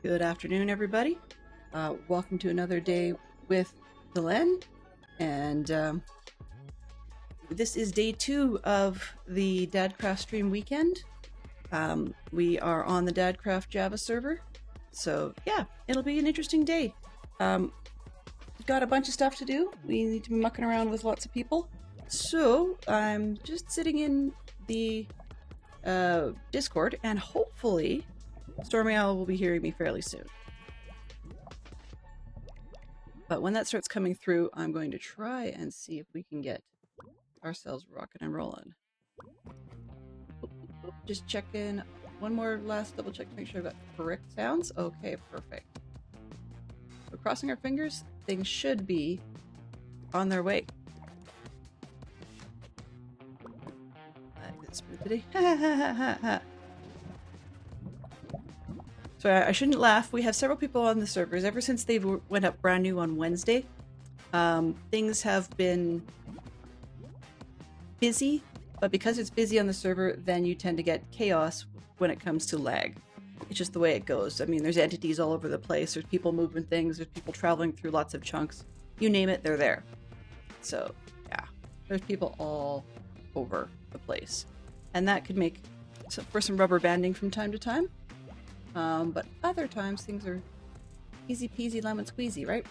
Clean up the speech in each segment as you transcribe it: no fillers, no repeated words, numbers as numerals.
Good afternoon, everybody. Welcome to another day with Delenn, and this is day 2 of the Dadcraft stream weekend. We are on the Dadcraft Java server, so yeah, it'll be an interesting day. We've got a bunch of stuff to do. We need to be mucking around with lots of people, so I'm just sitting in the Discord, and hopefully Stormy Owl will be hearing me fairly soon. But when that starts coming through, I'm going to try and see if we can get ourselves rocking and rolling. Just check in. One more last double check to make sure I've got correct sounds. Okay, perfect. We're crossing our fingers. Things should be on their way. I get split today. So I shouldn't laugh. We have several people on the servers. Ever since they went up brand new on Wednesday, things have been busy, but because it's busy on the server, then you tend to get chaos when it comes to lag. It's just the way it goes. I mean, there's entities all over the place. There's people moving things. There's people traveling through lots of chunks. You name it, they're there. So, yeah. There's people all over the place. And that could make for some rubber banding from time to time. But other times things are easy peasy lemon squeezy, right?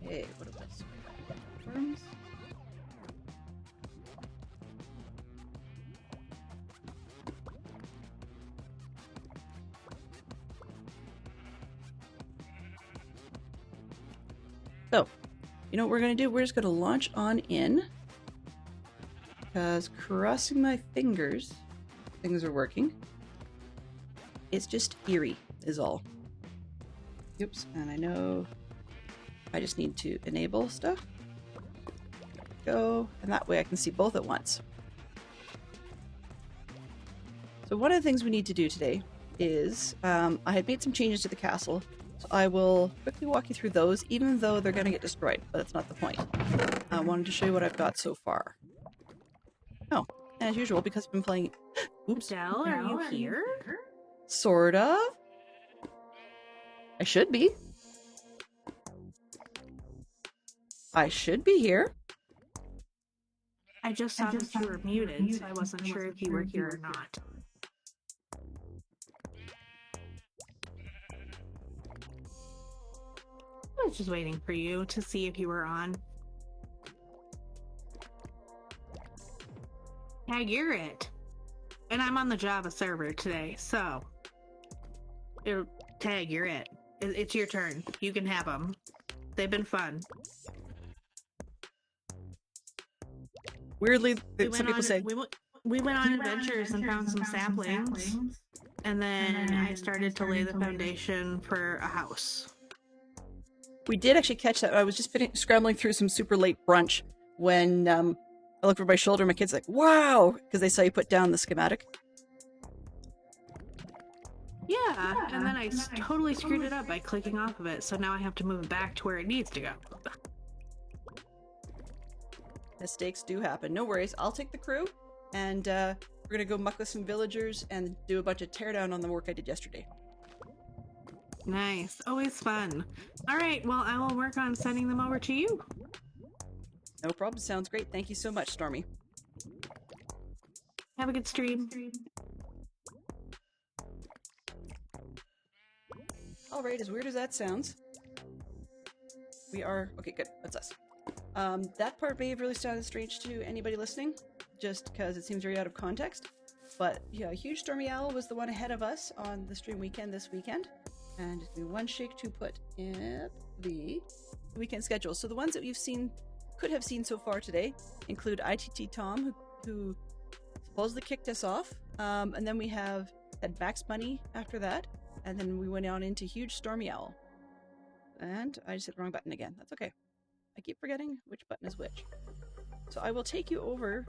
Okay, what about firms? So, you know what we're going to do? We're just going to launch on in. Because crossing my fingers, things are working. It's just eerie, is all. Oops, and I know I just need to enable stuff. Go, and that way I can see both at once. So one of the things we need to do today is, I had made some changes to the castle, so I will quickly walk you through those, even though they're going to get destroyed, but that's not the point. I wanted to show you what I've got so far. Oh, as usual, because I've been playing... Oops. Del, are you here? Sort of. I should be. I should be here. I just saw that you were muted, so I wasn't sure if you were here or not. I was just waiting for you to see if you were on. Tag, you're it. And I'm on the Java server today, so... Tag, you're it. It's your turn. You can have them. They've been fun. Weirdly, some people say... We went on adventures and found some saplings. And then I started to lay the foundation for a house. We did actually catch that. I was just scrambling through some super late brunch when... I look over my shoulder, my kid's like, wow! Because they saw you put down the schematic. Yeah, and then I totally screwed it up by clicking off of it, so now I have to move it back to where it needs to go. Mistakes do happen. No worries. I'll take the crew, and we're going to go muck with some villagers and do a bunch of teardown on the work I did yesterday. Nice. Always fun. Alright, well, I will work on sending them over to you. No problem. Sounds great. Thank you so much, Stormy. Have a good stream. All right, as weird as that sounds, we are... Okay, good. That's us. That part may have really sounded strange to anybody listening, just because it seems very out of context. But yeah, Huge Stormy Owl was the one ahead of us on the stream weekend this weekend. And just do one shake to put in the weekend schedule. So the ones that you've seen... could have seen so far today include ITT Tom, who supposedly kicked us off, and then we had Max Money after that, and then we went on into Huge Stormy Owl. And I just hit the wrong button again. That's okay. I keep forgetting which button is which. So I will take you over.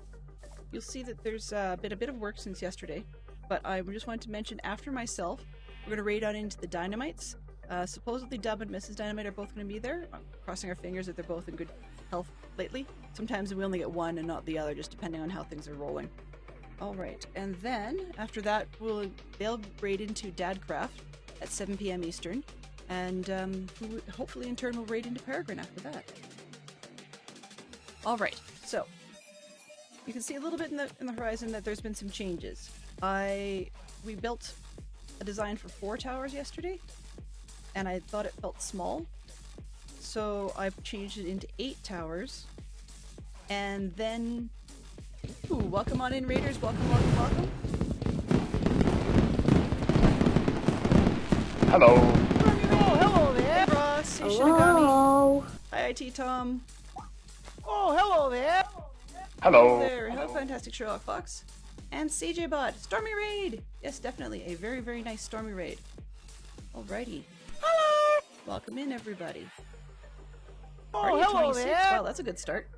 You'll see that there's been a bit of work since yesterday, but I just wanted to mention after myself, we're going to raid on into the Dynamites. Supposedly Dub and Mrs. Dynamite are both going to be there. I'm crossing our fingers that they're both in good health lately. Sometimes we only get one and not the other, just depending on how things are rolling. All right, and then after that, they'll raid into Dadcraft at 7 p.m. Eastern, and hopefully in turn we'll raid into Peregrine after that. All right, so you can see a little bit in the horizon that there's been some changes. We built a design for 4 towers yesterday, and I thought it felt small, so I've changed it into 8 towers, and then. Ooh, welcome on in, Raiders. Welcome. Hello. Hello there. Ross. Hey, Hello. Hi, IT Tom. Oh, hello there. Hello. There. Hello, Fantastic Sherlock Fox. And CJ Bot. Stormy Raid. Yes, definitely. A very, very nice Stormy Raid. Alrighty. Hello. Welcome in, everybody. Oh, hello there. Wow, that's a good start.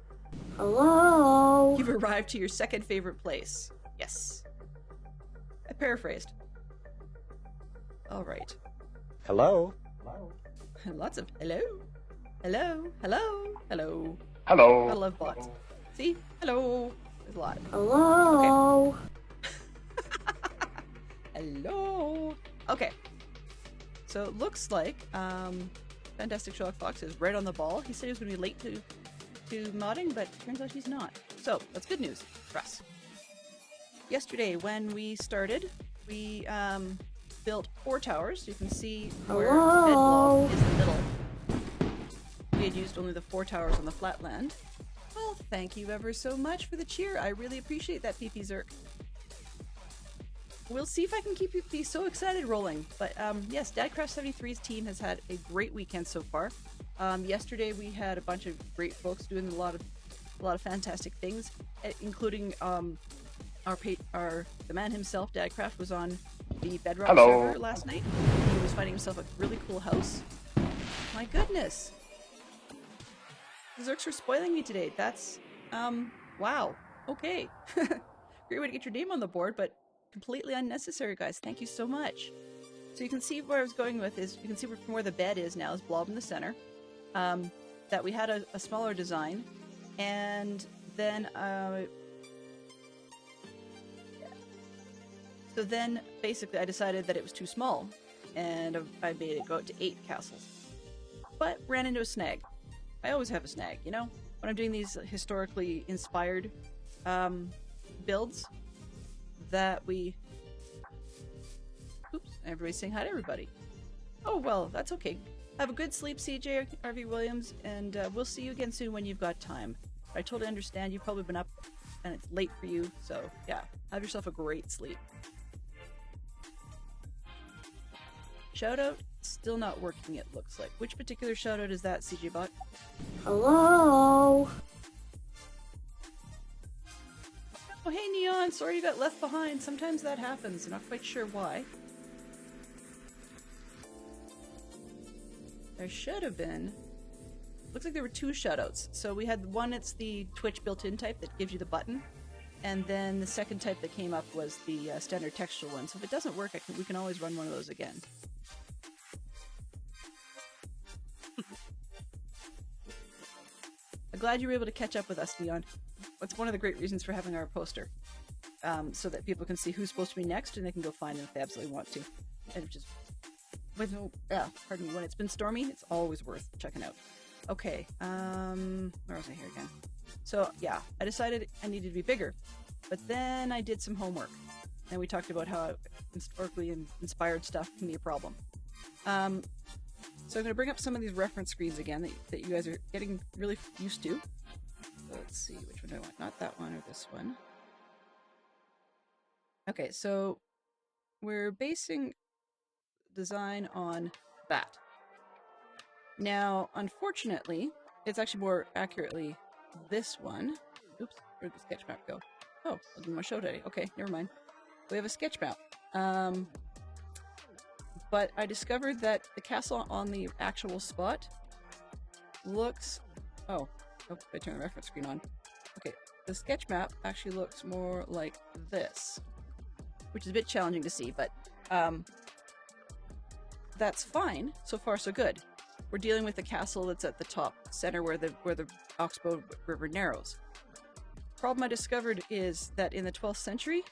Hello. You've arrived to your second favorite place. Yes. I paraphrased. Alright. Hello. Lots of hello. Hello. Hello. I love bots. See? Hello. There's a lot. Hello. Hello. Okay. So it looks like Fantastic Sherlock Fox is right on the ball. He said he was going to be late to modding, but turns out he's not. So that's good news for us. Yesterday, when we started, we built 4 towers. You can see where Hello. Bedblock is the middle. We had used only the 4 towers on the flatland. Well, thank you ever so much for the cheer. I really appreciate that, PP Zerk. We'll see if I can keep you so excited rolling. But yes, Dadcraft 73's team has had a great weekend so far. Yesterday we had a bunch of great folks doing a lot of fantastic things, including the man himself, Dadcraft, was on the Bedrock server last night. He was finding himself a really cool house. My goodness. The Zerks are spoiling me today. That's wow. Okay. Great way to get your name on the board, but completely unnecessary, guys. Thank you so much. So you can see where I was going with is, you can see from where the bed is now is blob in the center. That we had a smaller design, and then so then basically I decided that it was too small, and I made it go out to 8 castles, but ran into a snag. I always have a snag, you know, when I'm doing these historically inspired builds that we oops, everybody's saying hi to everybody. Oh well, that's okay. Have a good sleep, CJ RV Williams, and we'll see you again soon when you've got time. I totally understand. You've probably been up and it's late for you, so yeah, have yourself a great sleep. Shoutout still not working, it looks like. Which particular shoutout is that, CJ Bot? Hello. Oh, hey Neon, sorry you got left behind. Sometimes that happens. I'm not quite sure why. There should have been. Looks like there were 2 shoutouts. So we had one, it's the Twitch built-in type that gives you the button, and then the second type that came up was the standard textual one. So if it doesn't work, we can always run one of those again. I'm glad you were able to catch up with us, Neon. That's one of the great reasons for having our poster, so that people can see who's supposed to be next, and they can go find them if they absolutely want to. And just pardon me, when it's been stormy, it's always worth checking out. Okay, where was I here again? So yeah, I decided I needed to be bigger, but then I did some homework, and we talked about how historically inspired stuff can be a problem. So I'm going to bring up some of these reference screens again that you guys are getting really used to. So let's see, which one do I want? Not that one or this one. Okay, so we're basing design on that. Now, unfortunately, it's actually more accurately this one. Oops, where'd the sketch map go? Oh, I didn't want to show today. Okay, never mind. We have a sketch map. But I discovered that the castle on the actual spot looks... Oh, I turned the reference screen on. Okay, the sketch map actually looks more like this, which is a bit challenging to see, but that's fine. So far, so good. We're dealing with the castle that's at the top center where the Oxbow River narrows. Problem I discovered is that in the 12th century,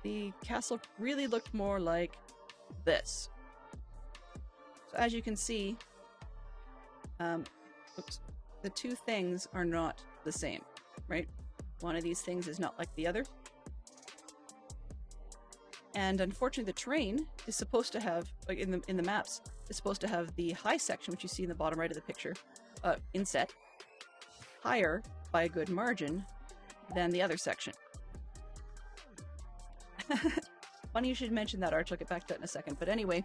the castle really looked more like this. So as you can see, the two things are not the same, right? One of these things is not like the other. And unfortunately, the terrain is supposed to have, like in the maps, is supposed to have the high section, which you see in the bottom right of the picture, inset, higher by a good margin than the other section. Funny you should mention that, Arch. I'll get back to that in a second. But anyway,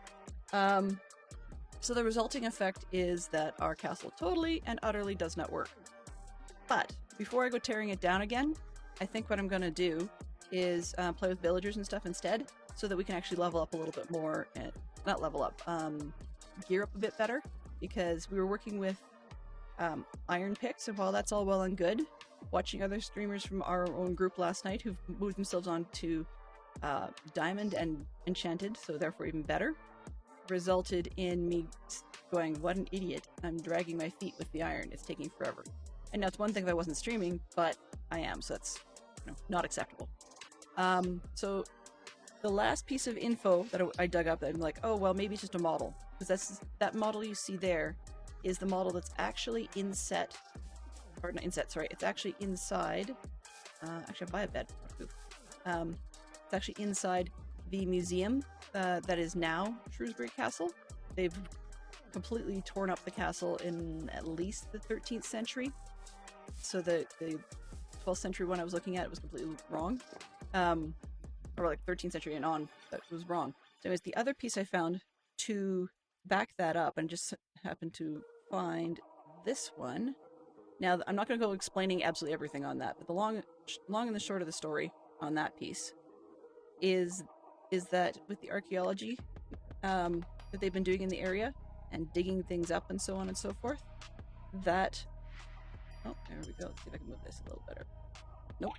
so the resulting effect is that our castle totally and utterly does not work. But before I go tearing it down again, I think what I'm going to do is play with villagers and stuff instead, so that we can actually level up a little bit more, and not level up, gear up a bit better, because we were working with iron picks, and while that's all well and good, watching other streamers from our own group last night who've moved themselves on to diamond and enchanted, so therefore even better, resulted in me going, what an idiot, I'm dragging my feet with the iron, it's taking forever. And now it's one thing if I wasn't streaming, but I am, so that's not acceptable. So the last piece of info that I dug up, I'm like, oh, well, maybe it's just a model. Because that model you see there is the model that's actually inset, or not inset, sorry, it's actually inside, actually I'll buy a bed. It's actually inside the museum that is now Shrewsbury Castle. They've completely torn up the castle in at least the 13th century. So the 12th century one I was looking at was completely wrong. Or like 13th century and on, that was wrong. So anyways, the other piece I found to back that up, and just happened to find this one. Now, I'm not going to go explaining absolutely everything on that, but the long and the short of the story on that piece is that with the archaeology that they've been doing in the area and digging things up and so on and so forth, that... Oh, there we go. Let's see if I can move this a little better. Nope.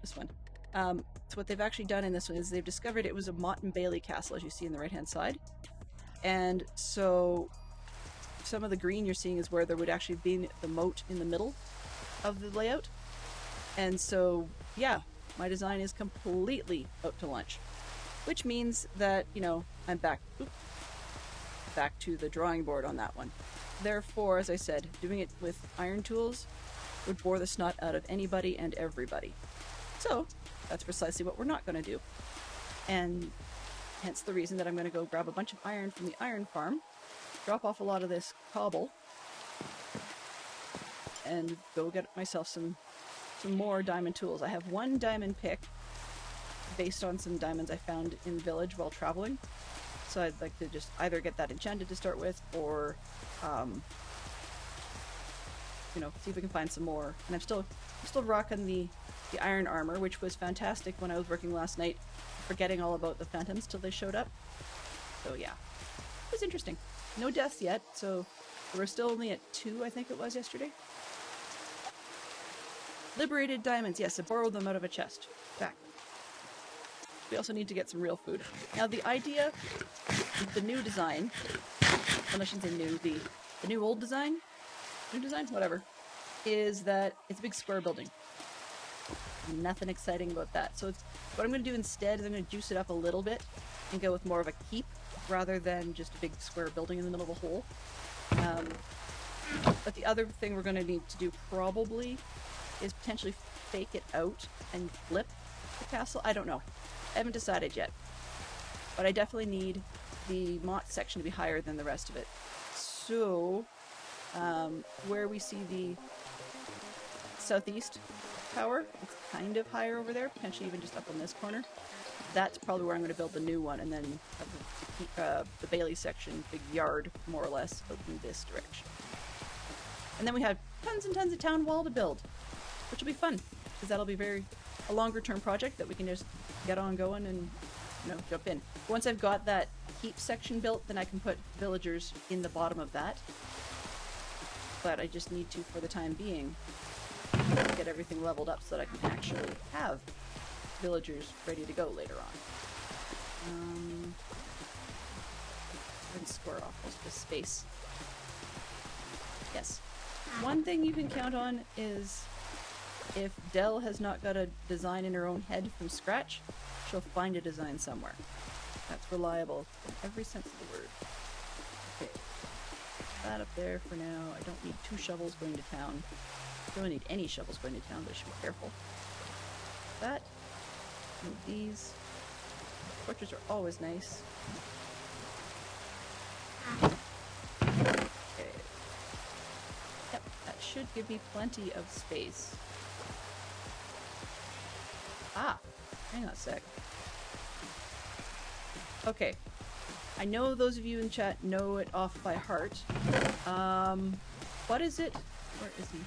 This one. So what they've actually done in this one is they've discovered it was a Motte and Bailey castle, as you see in the right-hand side. And so some of the green you're seeing is where there would actually be the moat in the middle of the layout. And so, yeah, my design is completely out to lunch. Which means that, I'm back to the drawing board on that one. Therefore, as I said, doing it with iron tools would bore the snot out of anybody and everybody. So, that's precisely what we're not going to do. And hence the reason that I'm going to go grab a bunch of iron from the iron farm, drop off a lot of this cobble, and go get myself some more diamond tools. I have one diamond pick based on some diamonds I found in the village while traveling. So I'd like to just either get that enchanted to start with, or see if we can find some more. And I'm still rocking the iron armor, which was fantastic when I was working last night, forgetting all about the phantoms till they showed up. So yeah, it was interesting. No deaths yet, so we're still only at 2, I think it was yesterday. Liberated diamonds. Yes, I borrowed them out of a chest. Back. We also need to get some real food. Now the idea with the new design, I shouldn't say new, the new old design? New design? Whatever. Is that it's a big square building. Nothing exciting about that. So what I'm going to do instead is I'm going to juice it up a little bit and go with more of a keep rather than just a big square building in the middle of a hole. But the other thing we're going to need to do probably is potentially fake it out and flip the castle. I don't know. I haven't decided yet. But I definitely need the Motte section to be higher than the rest of it. So, where we see the southeast tower, it's kind of higher over there, potentially even just up in this corner. That's probably where I'm going to build the new one, and then have the Bailey section, big yard, more or less, out in this direction. And then we have tons and tons of town wall to build, which will be fun, because that'll be a longer term project that we can just get on going and jump in. Once I've got that keep section built, then I can put villagers in the bottom of that. But I just need to, for the time being, get everything leveled up so that I can actually have villagers ready to go later on. And square off most of the space. Yes. One thing you can count on is if Dell has not got a design in her own head from scratch, she'll find a design somewhere. That's reliable in every sense of the word. Okay. That up there for now. I don't need 2 shovels going to town. I don't need any shovels going to town, but I should be careful. That. Move these. Torches are always nice. Okay. Yep, that should give me plenty of space. Ah! Hang on a sec. Okay. I know those of you in chat know it off by heart. What is it? Where is he?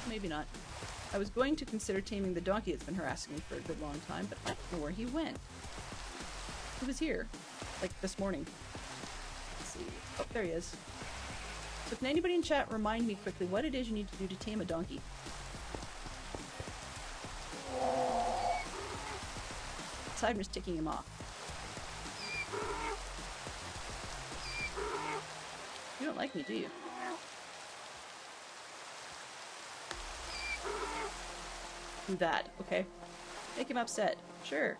Maybe not. I was going to consider taming the donkey that's been harassing me for a good long time, but I don't know where he went. He was here. Like, this morning. Let's see. Oh, there he is. So can anybody in chat remind me quickly what it is you need to do to tame a donkey? Aside from just ticking him off. You don't like me, do you? Do that, okay. Make him upset. Sure,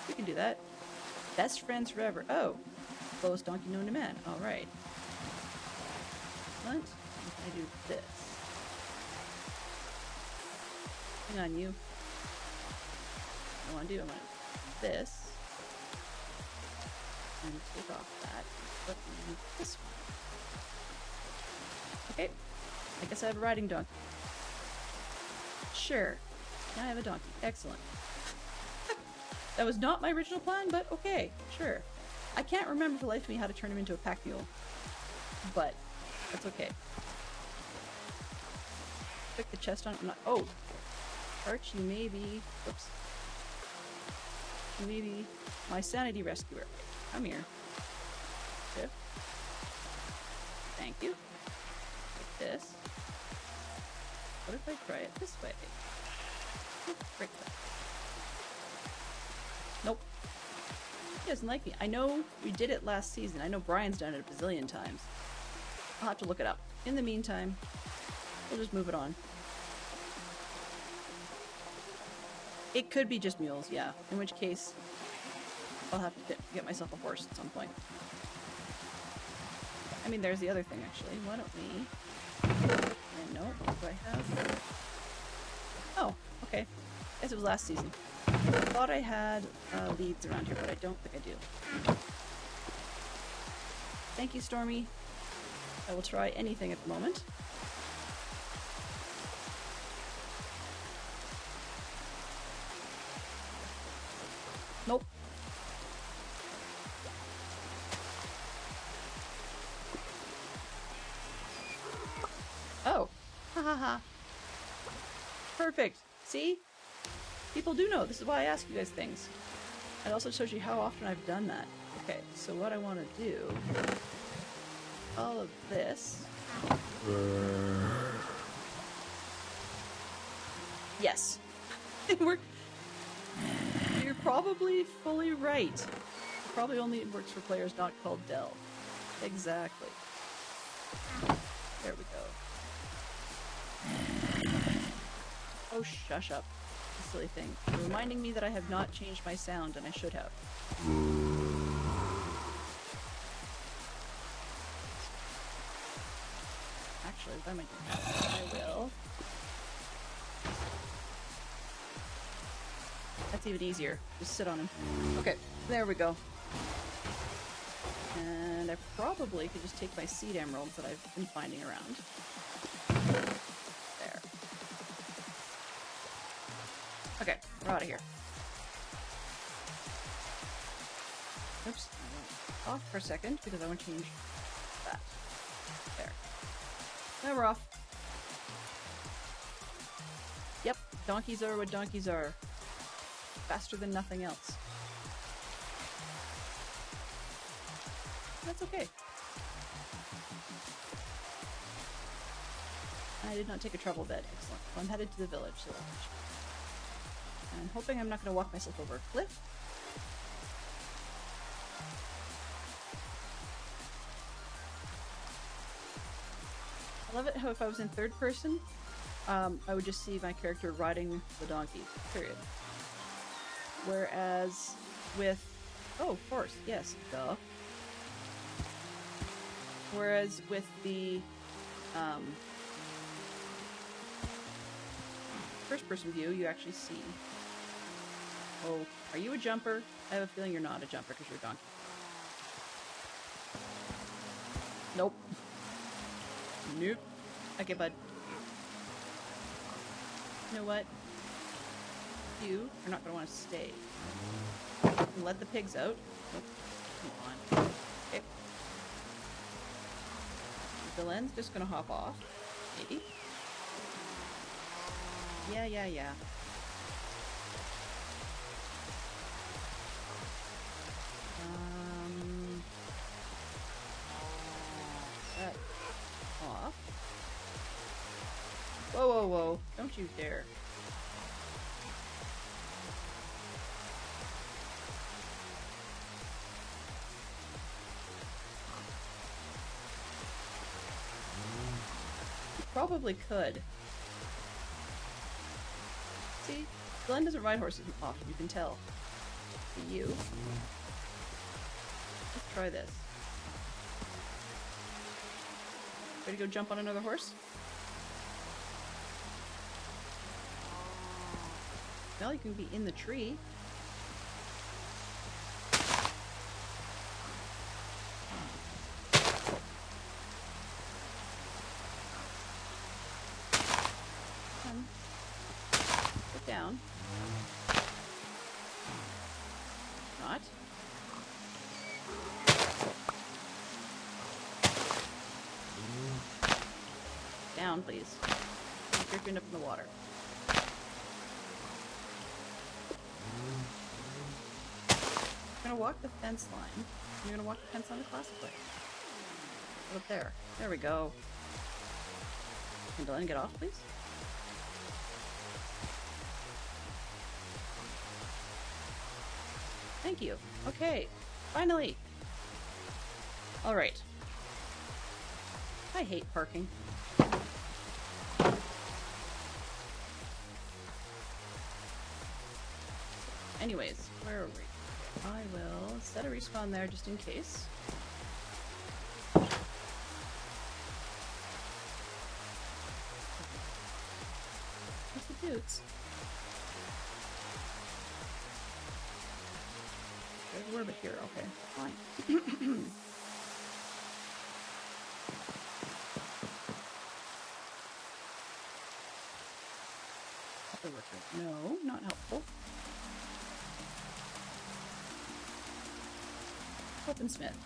we can do that. Best friends forever. Oh, slowest donkey known to man. Alright. Excellent. I do this. Hang on, you. I want to do, I want to do this. And take off that. Let me do this one. Okay. I guess I have a riding donkey. Sure. Now I have a donkey. Excellent. That was not my original plan, but okay. Sure. I can't remember for the life of me how to turn him into a pack mule. But that's okay. Click the chest on it. I'm not. Oh! Arch, you may be. Whoops. You may be my sanity rescuer. Come here. Okay. Thank you. Like this. What if I try it this way? Break that. Nope. He doesn't like me. I know we did it last season. I know Brian's done it a bazillion times. I'll have to look it up. In the meantime, we'll just move it on. It could be just mules, yeah. In which case, I'll have to get myself a horse at some point. I mean, there's the other thing, actually. Why don't we... No, what do I have? Oh, okay. Guess it was last season. I thought I had leads around here, but I don't think I do. Thank you, Stormy. I will try anything at the moment. Nope. Oh. Ha ha ha. Perfect. See? People do know. This is why I ask you guys things. It also shows you how often I've done that. Okay, so what I want to do... all of this... Yes. You're probably fully right. It probably only works for players not called Del. Exactly. There we go. Oh, shush up. Silly thing. You're reminding me that I have not changed my sound, and I should have. Actually, if I might do that, I will. That's even easier. Just sit on him. Okay, there we go. And I probably could just take my seed emeralds that I've been finding around. There. Okay, we're out of here. Oops, I went off for a second because I want to change that. There. Now we're off. Yep, donkeys are what donkeys are. Faster than nothing else. That's okay. I did not take a travel bed. Excellent. Well, I'm headed to the village, so I'm hoping I'm not going to walk myself over a cliff. I love it how if I was in third person, I would just see my character riding the donkey. Period. Whereas with... Oh, of course, yes, duh. Whereas with the first-person view, you actually see... Oh, are you a jumper? I have a feeling you're not a jumper because you're a donkey. Nope. Nope. Okay, bud. You know what? You are not going to want to stay. Let the pigs out. Nope. Come on. Okay. Dylan's just going to hop off. Maybe. Yeah. That off. Whoa. Don't you dare. You probably could. See? Glenn doesn't ride horses often, you can tell. For you. Let's try this. Ready to go jump on another horse? Well, you can be in the tree. Sit down. Not. Down, please. You're drifting up in the water. You're gonna walk the fence line. You're gonna walk the fence line the classic way. Up there. There we go. Can Dylan get off, please? Thank you. Okay. Finally. Alright. I hate parking. Anyways, where are we? I will set a respawn there just in case. What's the dudes? There's a Werbit here, okay, fine. No, not helpful. Weaponsmith.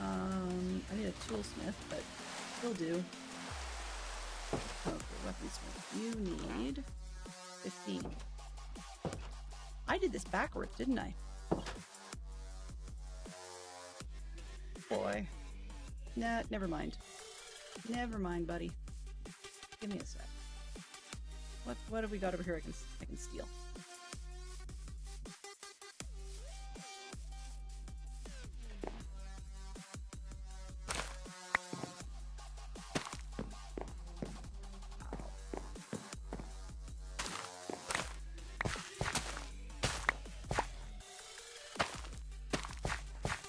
I need a toolsmith, but will do. Okay, weaponsmith. You need 15. I did this backwards, didn't I? Boy. Nah, never mind. Never mind, buddy. Give me a sec. What have we got over here I can steal?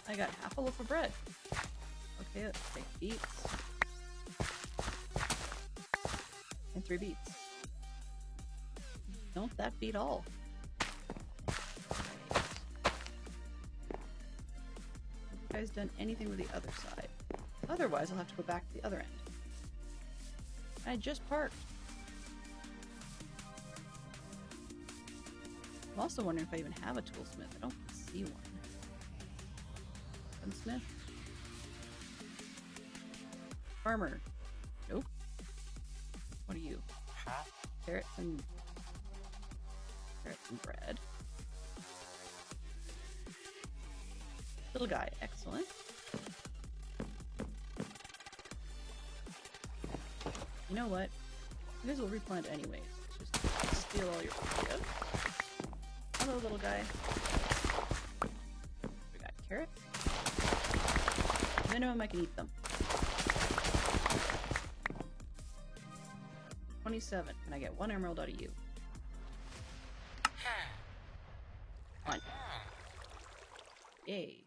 I got half a loaf of bread. Okay, let's take beets. And 3 beets. Don't that beat all? Have you guys done anything with the other side? Otherwise, I'll have to go back to the other end. I just parked. I'm also wondering if I even have a toolsmith. I don't see one. Gunsmith? Farmer. Nope. What are you? Carrots and bread. Little guy, excellent. You know what? You guys will replant anyways. Just steal all your potatoes. Hello, little guy. We got carrots. Minimum I can eat them. 27. Can I get 1 emerald out of you? A.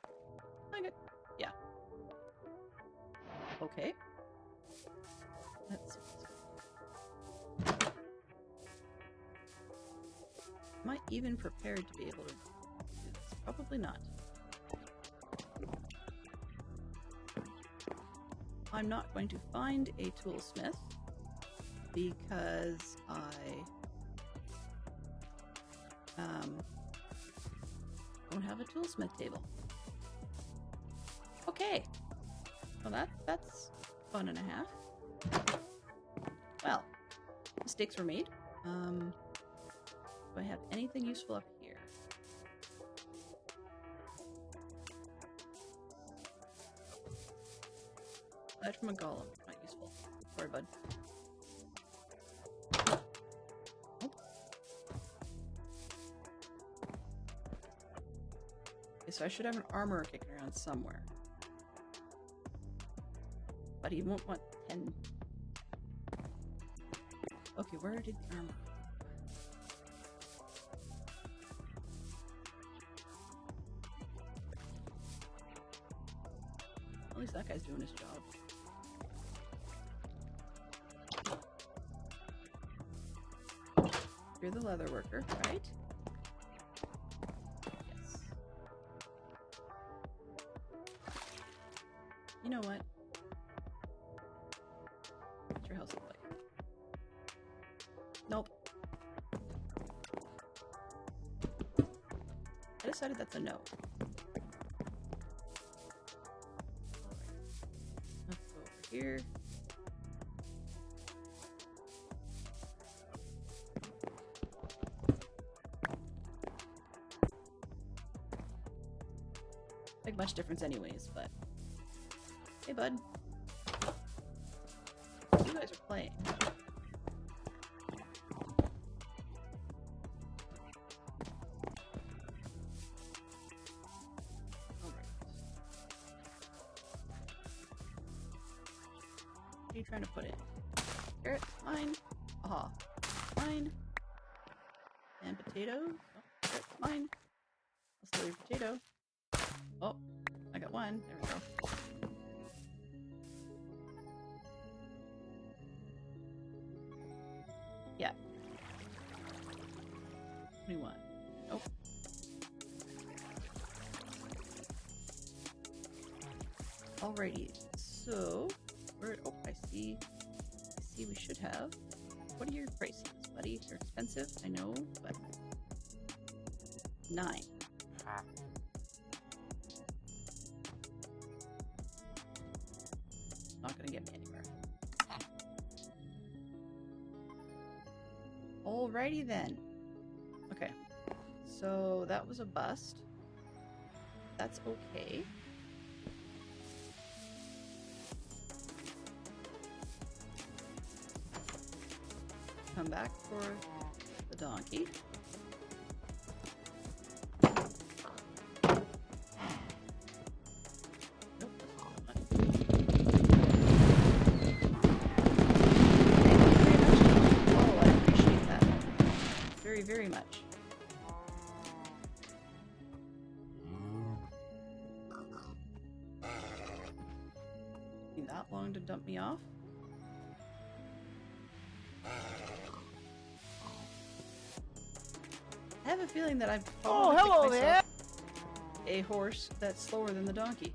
I got, yeah. Okay. Let's see. Am I even prepared to be able to do this? Probably not. I'm not going to find a toolsmith because I don't have a toolsmith table. Okay. Well, that's fun and a half. Well, mistakes were made. Do I have anything useful up here? Aside from a golem, not useful. Sorry, bud. Nope. Okay, so I should have an armorer kicking around somewhere. But he won't want 10. Okay, where did the armor? At least that guy's doing his job. You're the leather worker, right? Yes. You know what? What's your house look like? Nope. I decided that's a no. Let's go over here. Make much difference anyways, but hey bud. You guys are playing. Alright. What are you trying to put in? Carrot, mine. Aha. Mine. And potato. Oh, carrot, mine. I'll steal your potato. Oh, I got one. There we go. Yeah. 21. Nope. Alrighty. So, where? Oh, I see. We should have. What are your prices, buddy? They're expensive, I know, but 9. Not gonna get me anywhere. Alrighty then. Okay. So that was a bust. That's okay. Come back for the donkey. Very much. Taking that long to dump me off? I have a feeling that I've probably picked myself a horse that's slower than the donkey.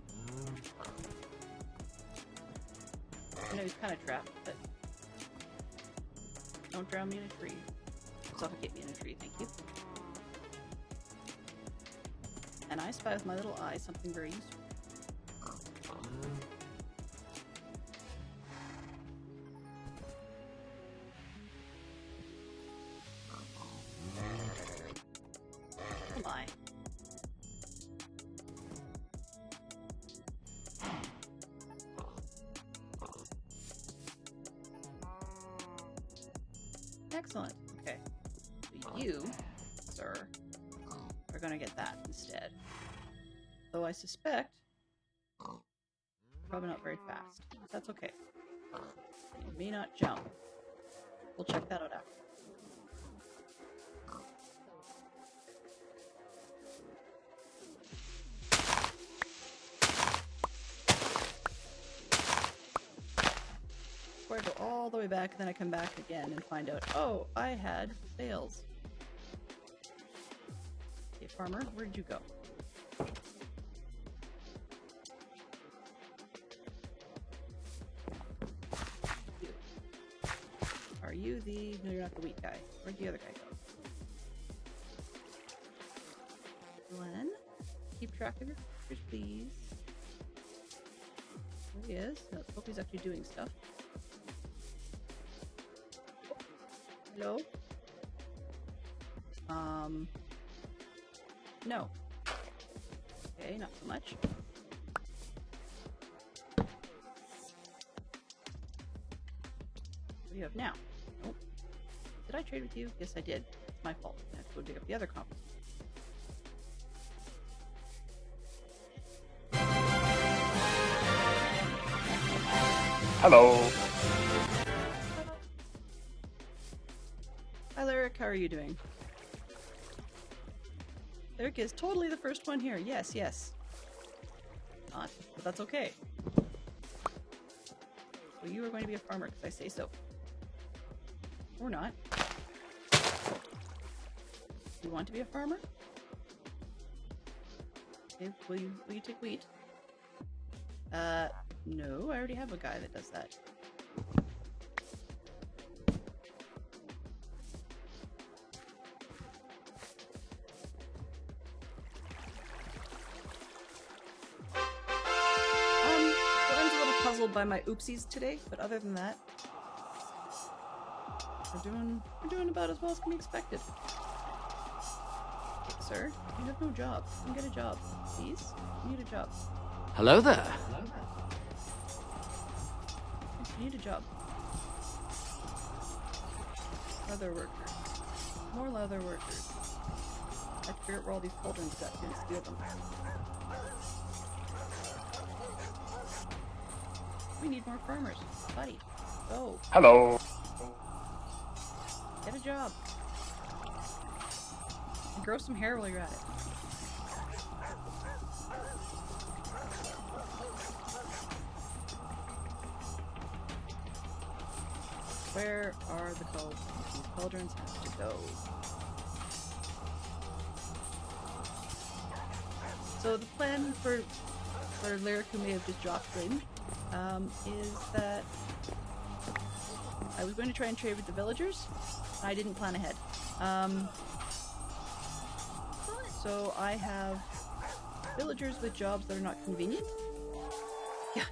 I know he's kind of trapped, but don't drown me in a tree. Suffocate me in a tree, thank you. And I spy with my little eye something very useful. Come on. Excellent. Okay. You, sir, are gonna get that instead. Though I suspect probably not very fast. But that's okay. You may not jump. We'll check that out after. all the way back, and then I come back again and find out, oh, I had bales. Okay, farmer, where did you go? You. Are you the... No, you're not the wheat guy. Where'd the other guy go? Glenn, keep track of your creatures, please. There he is. No, hope he's actually doing stuff. Hello? No. Okay, not so much. What do you have now? Nope. Did I trade with you? Yes, I did. It's my fault. I have to go dig up the other compass. Hello. Hi, Lyric. How are you doing? Lyric is totally the first one here. Yes, yes. Not, but that's okay. Well, you are going to be a farmer because I say so. Or not. You want to be a farmer? Okay, will you take wheat? No, I already have a guy that does that. Glenn's a little puzzled by my oopsies today, but other than that, we're doing about as well as can be expected. Okay, sir, you have no job. Come get a job, please. You need a job. Hello there. You need a job. Leather worker. More leather workers. I have to figure out where all these cauldrons got to and steal them. We need more farmers. Buddy. Go. Hello. Get a job. And grow some hair while you're at it. Where are the cauldrons? These cauldrons have to go. So the plan for Lyric, who may have just dropped in, is that I was going to try and trade with the villagers. I didn't plan ahead. So I have villagers with jobs that are not convenient. Yeah.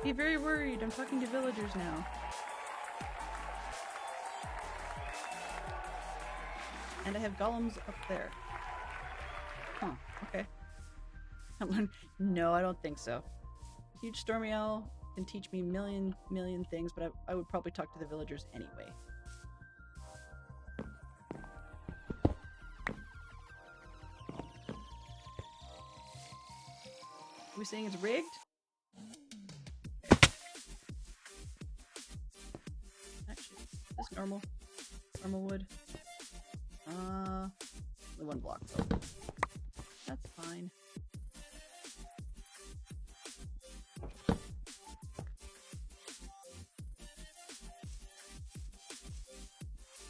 Be very worried. I'm talking to villagers now. And I have golems up there. Huh, okay. No, I don't think so. Huge stormy owl can teach me million things, but I would probably talk to the villagers anyway. Are we saying it's rigged? Actually, is this normal? Normal wood? Only one block though. That's fine.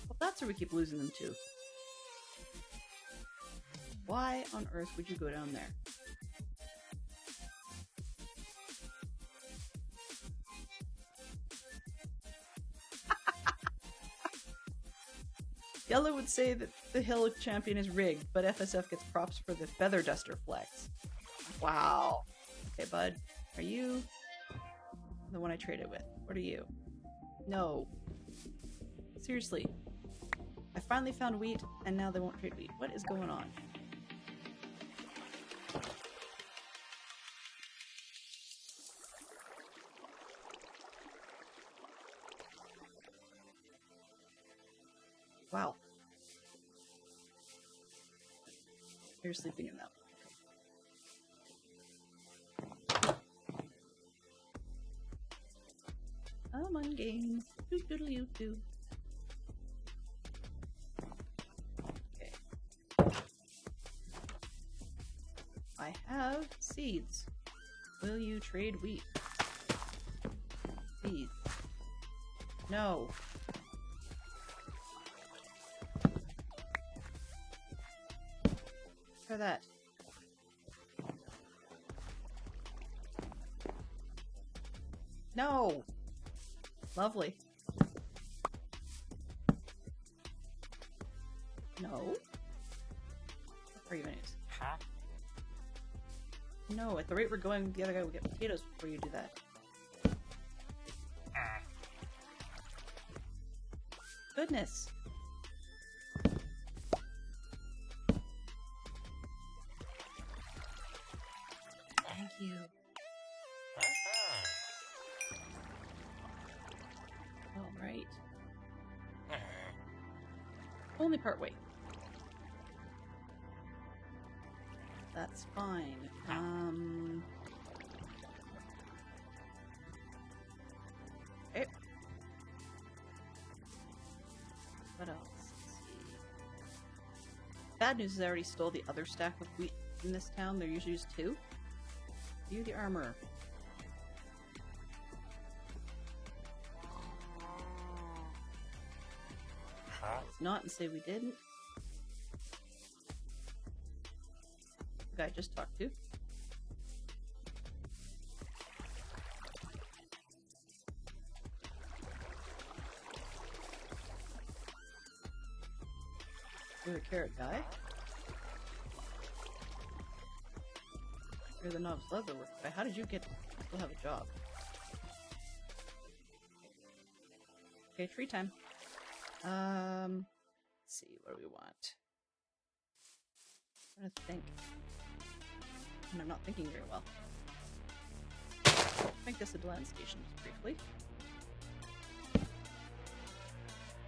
Well, that's where we keep losing them to. Why on earth would you go down there? Yellow would say that the Hill Champion is rigged, but FSF gets props for the Feather Duster flex. Wow. Okay, bud. Are you the one I traded with? What are you? No. Seriously. I finally found wheat, and now they won't trade wheat. What is going on? Wow. You're sleeping in that one. I'm on games. Doodle-you-doo. Okay. I have seeds. Will you trade wheat? Seeds. No. Try that. No! Lovely. No? What are you gonna use? Huh? No, at the rate we're going, the other guy will get potatoes before you do that. Goodness. Thank you. Alright. Only part way. That's fine. Okay. What else? Let's see. Bad news is I already stole the other stack of wheat in this town. There usually is 2. View the armor. Let's not and say we didn't. The guy I just talked to. You're the carrot guy. You're the novice leather worker guy. How did you still have a job? Okay, tree time. Let's see, what do we want? I'm trying to think. And I'm not thinking very well. Make this a Delenn station just briefly.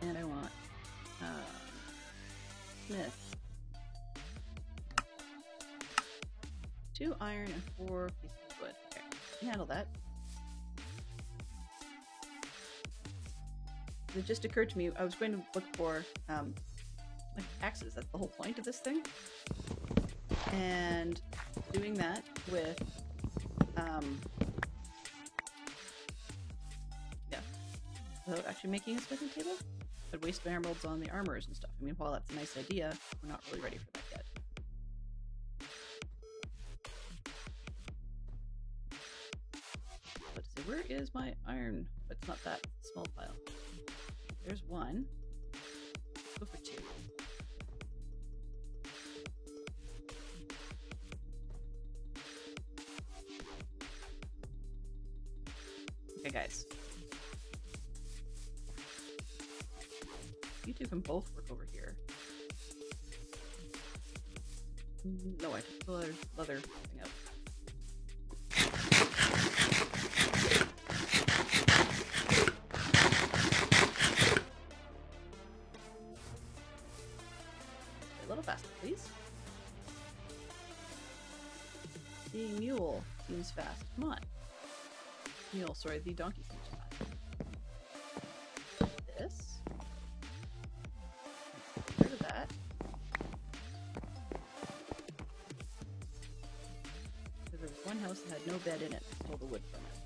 And I want Smith. 2 iron and 4 pieces of wood. Okay, can handle that. It just occurred to me, I was going to look for like axes. That's the whole point of this thing. And doing that with yeah, without actually making a smithing table, I'd waste my emeralds on the armors and stuff. I mean, while that's a nice idea, we're not really ready for that yet. Let's see, where is my iron? It's not that small pile. There's 1. Go for 2. Okay, guys. You two can both work over here. No, I took the leather thing out. A little faster, please. The mule seems fast. Come on. Mule, sorry, the donkey seems fast. This. Get rid of that. There was one house that had no bed in it. I stole the wood from it.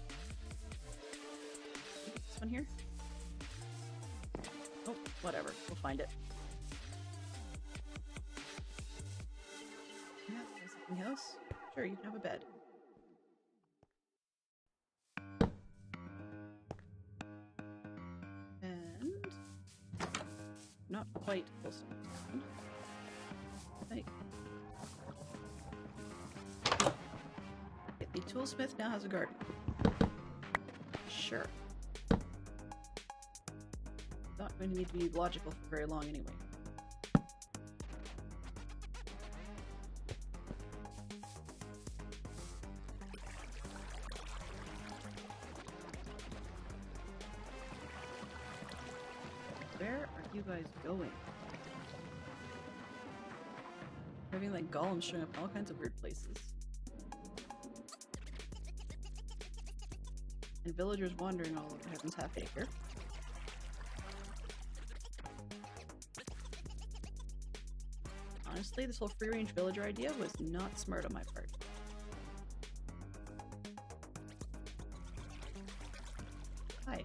This one here? Oh, whatever. We'll find it. Yeah, there's something else. Sure, you can have a bed. And not quite Wilson Town. I think. Okay, the toolsmith now has a garden. Sure. Not going to need to be logical for very long anyway. Where are you guys going? Having like golems showing up in all kinds of weird places. And villagers wandering all over Heaven's Half Acre. Honestly, this whole free-range villager idea was not smart on my part. Hi.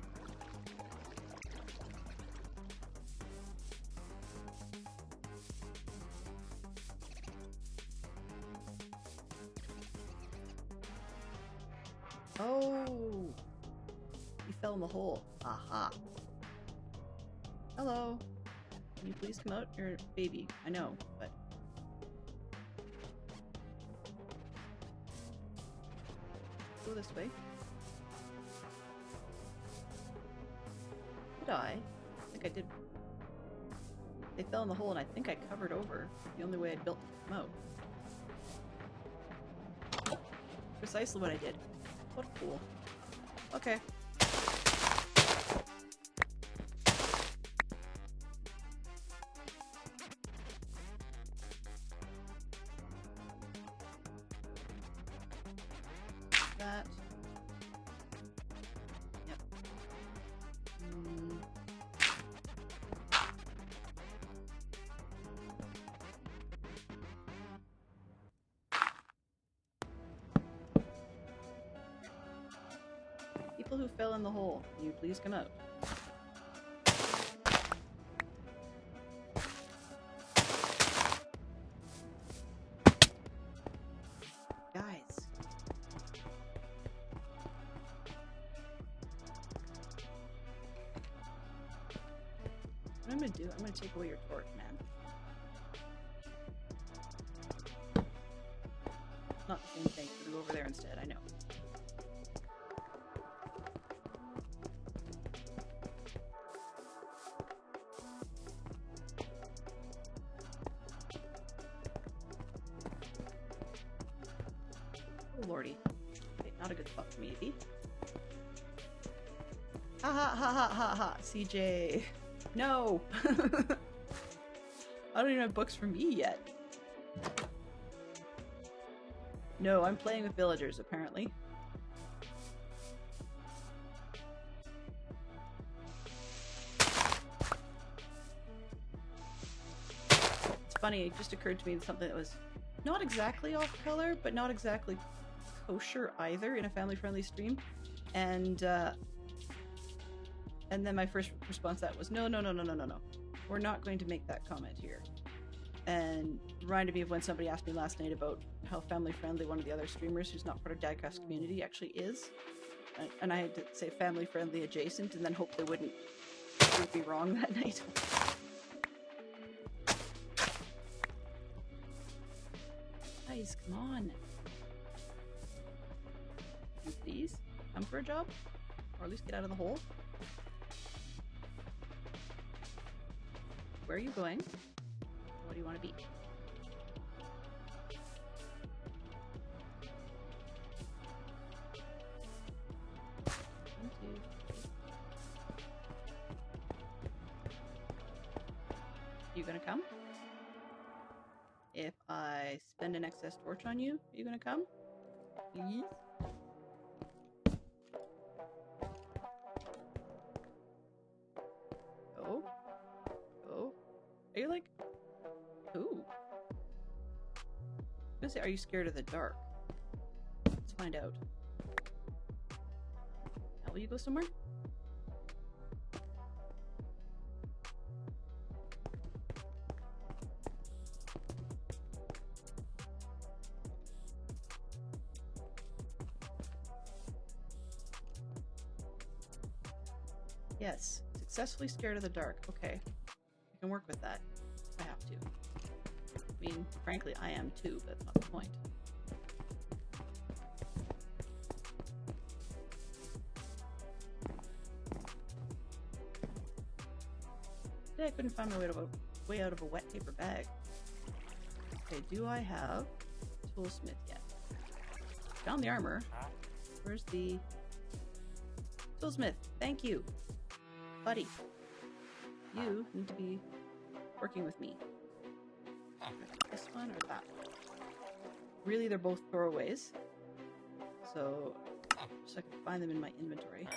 Oh! He fell in the hole. Aha. Hello. Can you please come out? You're a baby. I know, but... Go this way. Did I? I think I did. They fell in the hole and I think I covered over. The only way I built to come out. Precisely what I did. What a fool. Okay. That. Yep. People who fell in the hole, can you please come out? Guys. What I'm gonna do, I'm gonna take away your torch, man. Not the same thing, we'll go over there instead, I know. Oh lordy. Okay, not a good spot for me to be. Ha ha ha ha ha ha, CJ. No! I don't even have books for me yet. No, I'm playing with villagers, apparently. It's funny, it just occurred to me something that was not exactly off color, but not exactly kosher either in a family-friendly stream. And then my first response to that was, no. We're not going to make that comment here. And reminded me of when somebody asked me last night about how family-friendly one of the other streamers who's not part of Diecast community actually is. And I had to say family-friendly adjacent and then hope they wouldn't prove me wrong that night. Guys, come on. Can you please come for a job? Or at least get out of the hole? Where are you going? What do you want to be? One, two, three. You gonna come? If I spend an excess torch on you, are you gonna come? Please? Go. Go. Are you like... Ooh. I'm gonna say, are you scared of the dark? Let's find out. Now, will you go somewhere? Yes. Successfully scared of the dark. Okay. I can work with that. I have to. I mean, frankly, I am too, but that's not the point. Yeah, I couldn't find my way out of a wet paper bag. Okay, do I have Toolsmith yet? Found the armor. Where's the... Toolsmith, thank you. Buddy. You need to be working with me. This one or that one? Really, they're both throwaways. So, just I can find them in my inventory.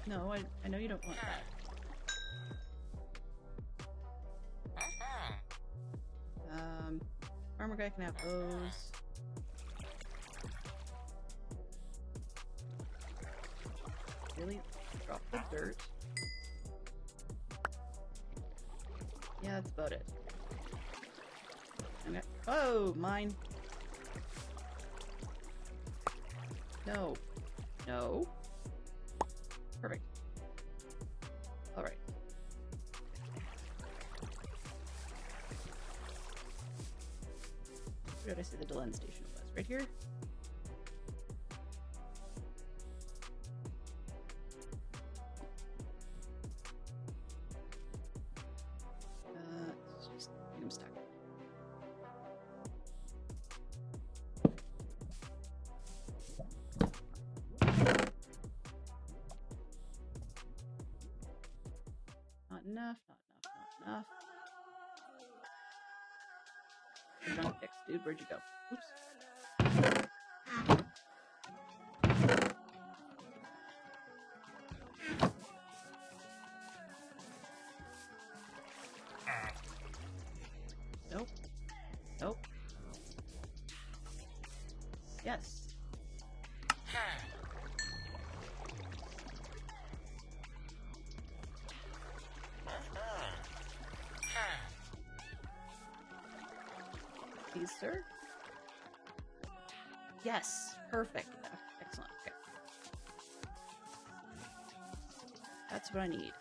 No, I know you don't want that. Armor guy can have those. Really? Drop the dirt. Yeah, that's about it. Oh, mine. No. No. Perfect. Alright. Where did I say the Delenn station was? Right here? Let's just get them stuck. Not enough, not enough, not enough. You're trying to fix, dude. Where'd you go? Oops. Nope. Nope. Yes. Please, sir. Yes. Perfect. Yeah. Excellent. Okay. That's what I need.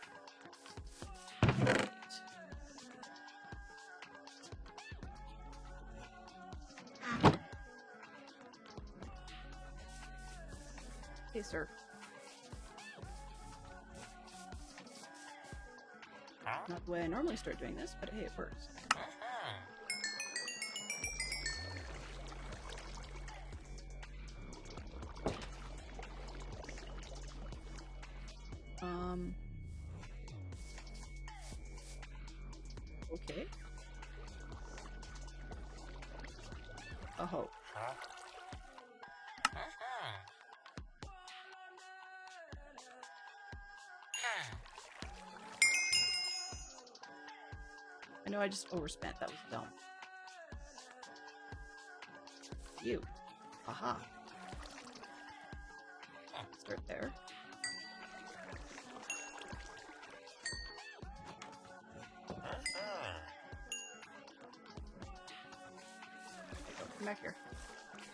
Right. Okay, sir. Not the way I normally start doing this, but hey, it works. Okay. Oh. I know I just overspent. That was dumb. You. Aha. Start there. Come back here.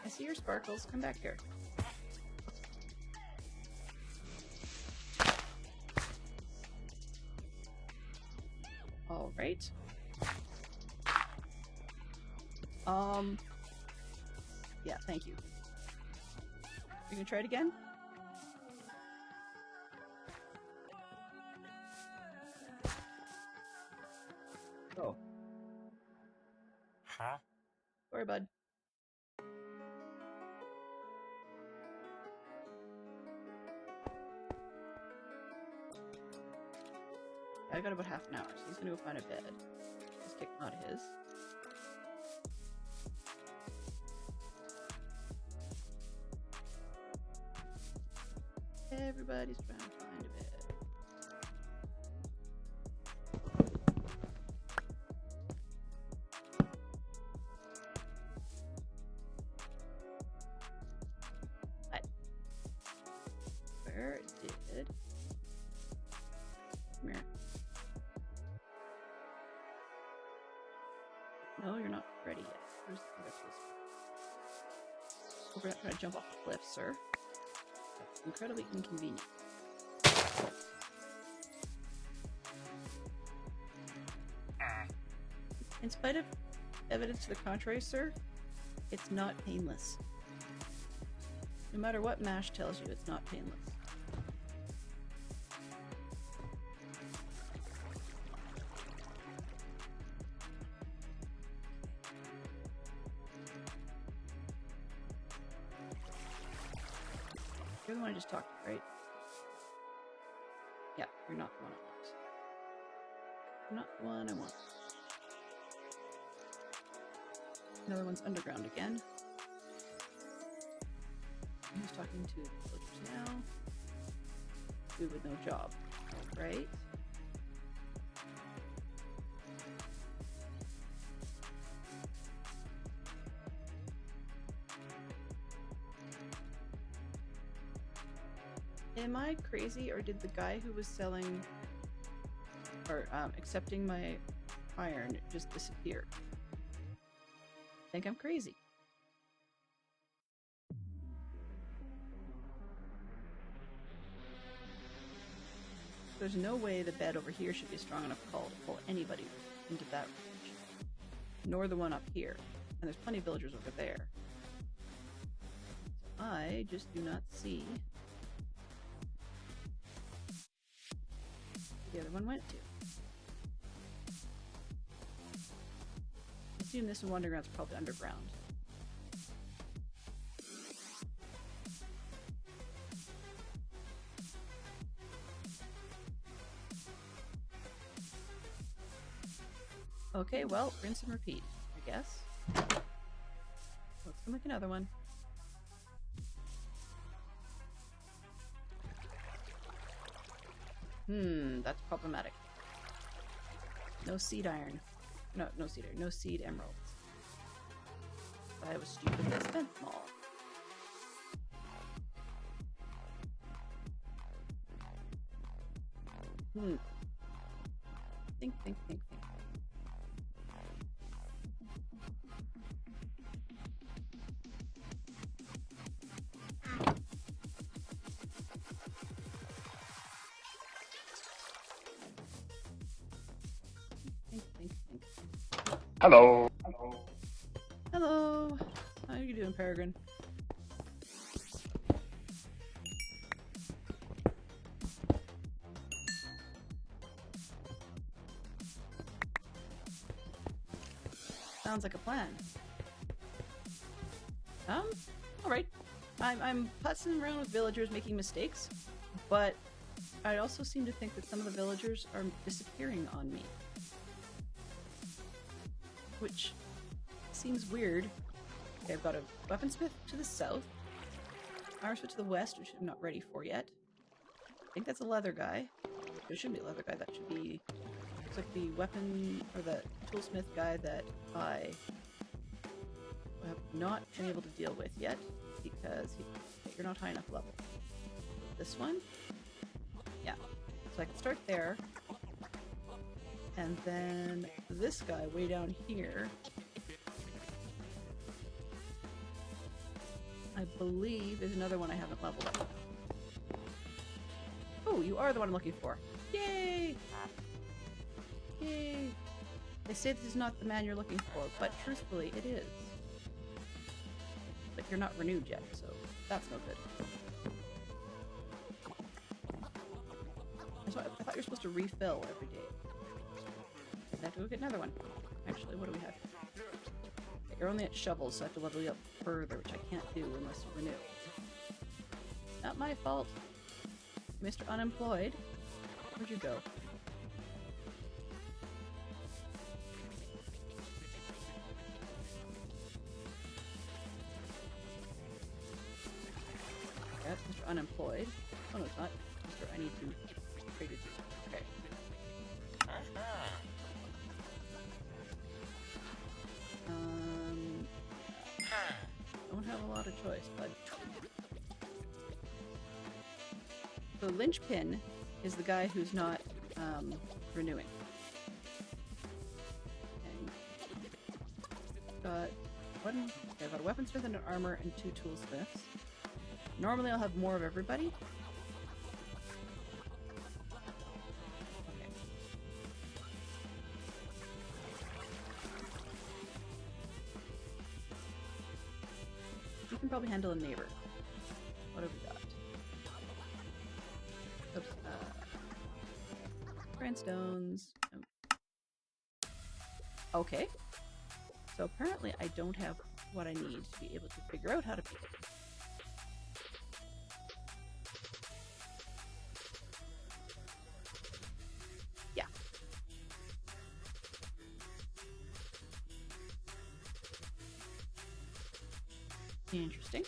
I see your sparkles. Come back here. All right. Yeah, thank you. You gonna try it again? Oh. Huh? Sorry, bud. I got about half an hour, so he's gonna go find a bed. His kick, not his. Everybody's trying to find a bed. Where did... Come here. No, you're not ready yet. Where's the other place? We're not trying to jump off a cliff, sir. That's incredibly inconvenient. In spite of evidence to the contrary, sir, it's not painless. No matter what MASH tells you, it's not painless. You're the one I just talked to, right? Yeah, you're not the one I want. You're not the one I want. Another one's underground again. Who's talking to the villagers now? Dude with no job, right? Am I crazy, or did the guy who was selling or accepting my iron just disappear? think I'm crazy. There's no way the bed over here should be a strong enough call to pull anybody into that range. Nor the one up here. And there's plenty of villagers over there. So I just do not see where the other one went to. I assume this one underground's probably underground. Okay, well, rinse and repeat, I guess. Let's go make another one. That's problematic. No seed iron. No seed iron. No seed emeralds. I was stupid and spent them all. Think. Hello. Hello. How are you doing, Peregrine? Sounds like a plan. Alright. I'm putzing around with villagers making mistakes, but I also seem to think that some of the villagers are disappearing on me. Which seems weird. Okay, I've got a weaponsmith to the south, armorsmith to the west, which I'm not ready for yet. I think that's a leather guy. It shouldn't be a leather guy, that should be... Looks like the weapon, or the toolsmith guy that I have not been able to deal with yet, because you're not high enough level. This one? Yeah. So I can start there. And then this guy way down here, I believe is another one I haven't leveled up. Oh, you are the one I'm looking for. Yay! Yay! They say this is not the man you're looking for, but truthfully, it is. But you're not renewed yet, so that's no good. So I thought you were supposed to refill every day. I have to go get another one. Actually, what do we have? Okay, you're only at shovels, so I have to level you up further, which I can't do unless you renew. Not my fault. Mr. Unemployed. Where'd you go? That's Mr. Unemployed. Oh no, it's not. Mr. I need to trade with you. Okay. Don't have a lot of choice, but the linchpin is the guy who's not renewing. And got one. Okay, I've got a weaponsmith and an armor and 2 toolsmiths. Normally, I'll have more of everybody. Okay. You can probably handle a neighbor. What have we got? Oops. Grindstones. Okay. So apparently I don't have what I need to be able to figure out how to pick it. Yeah. Interesting.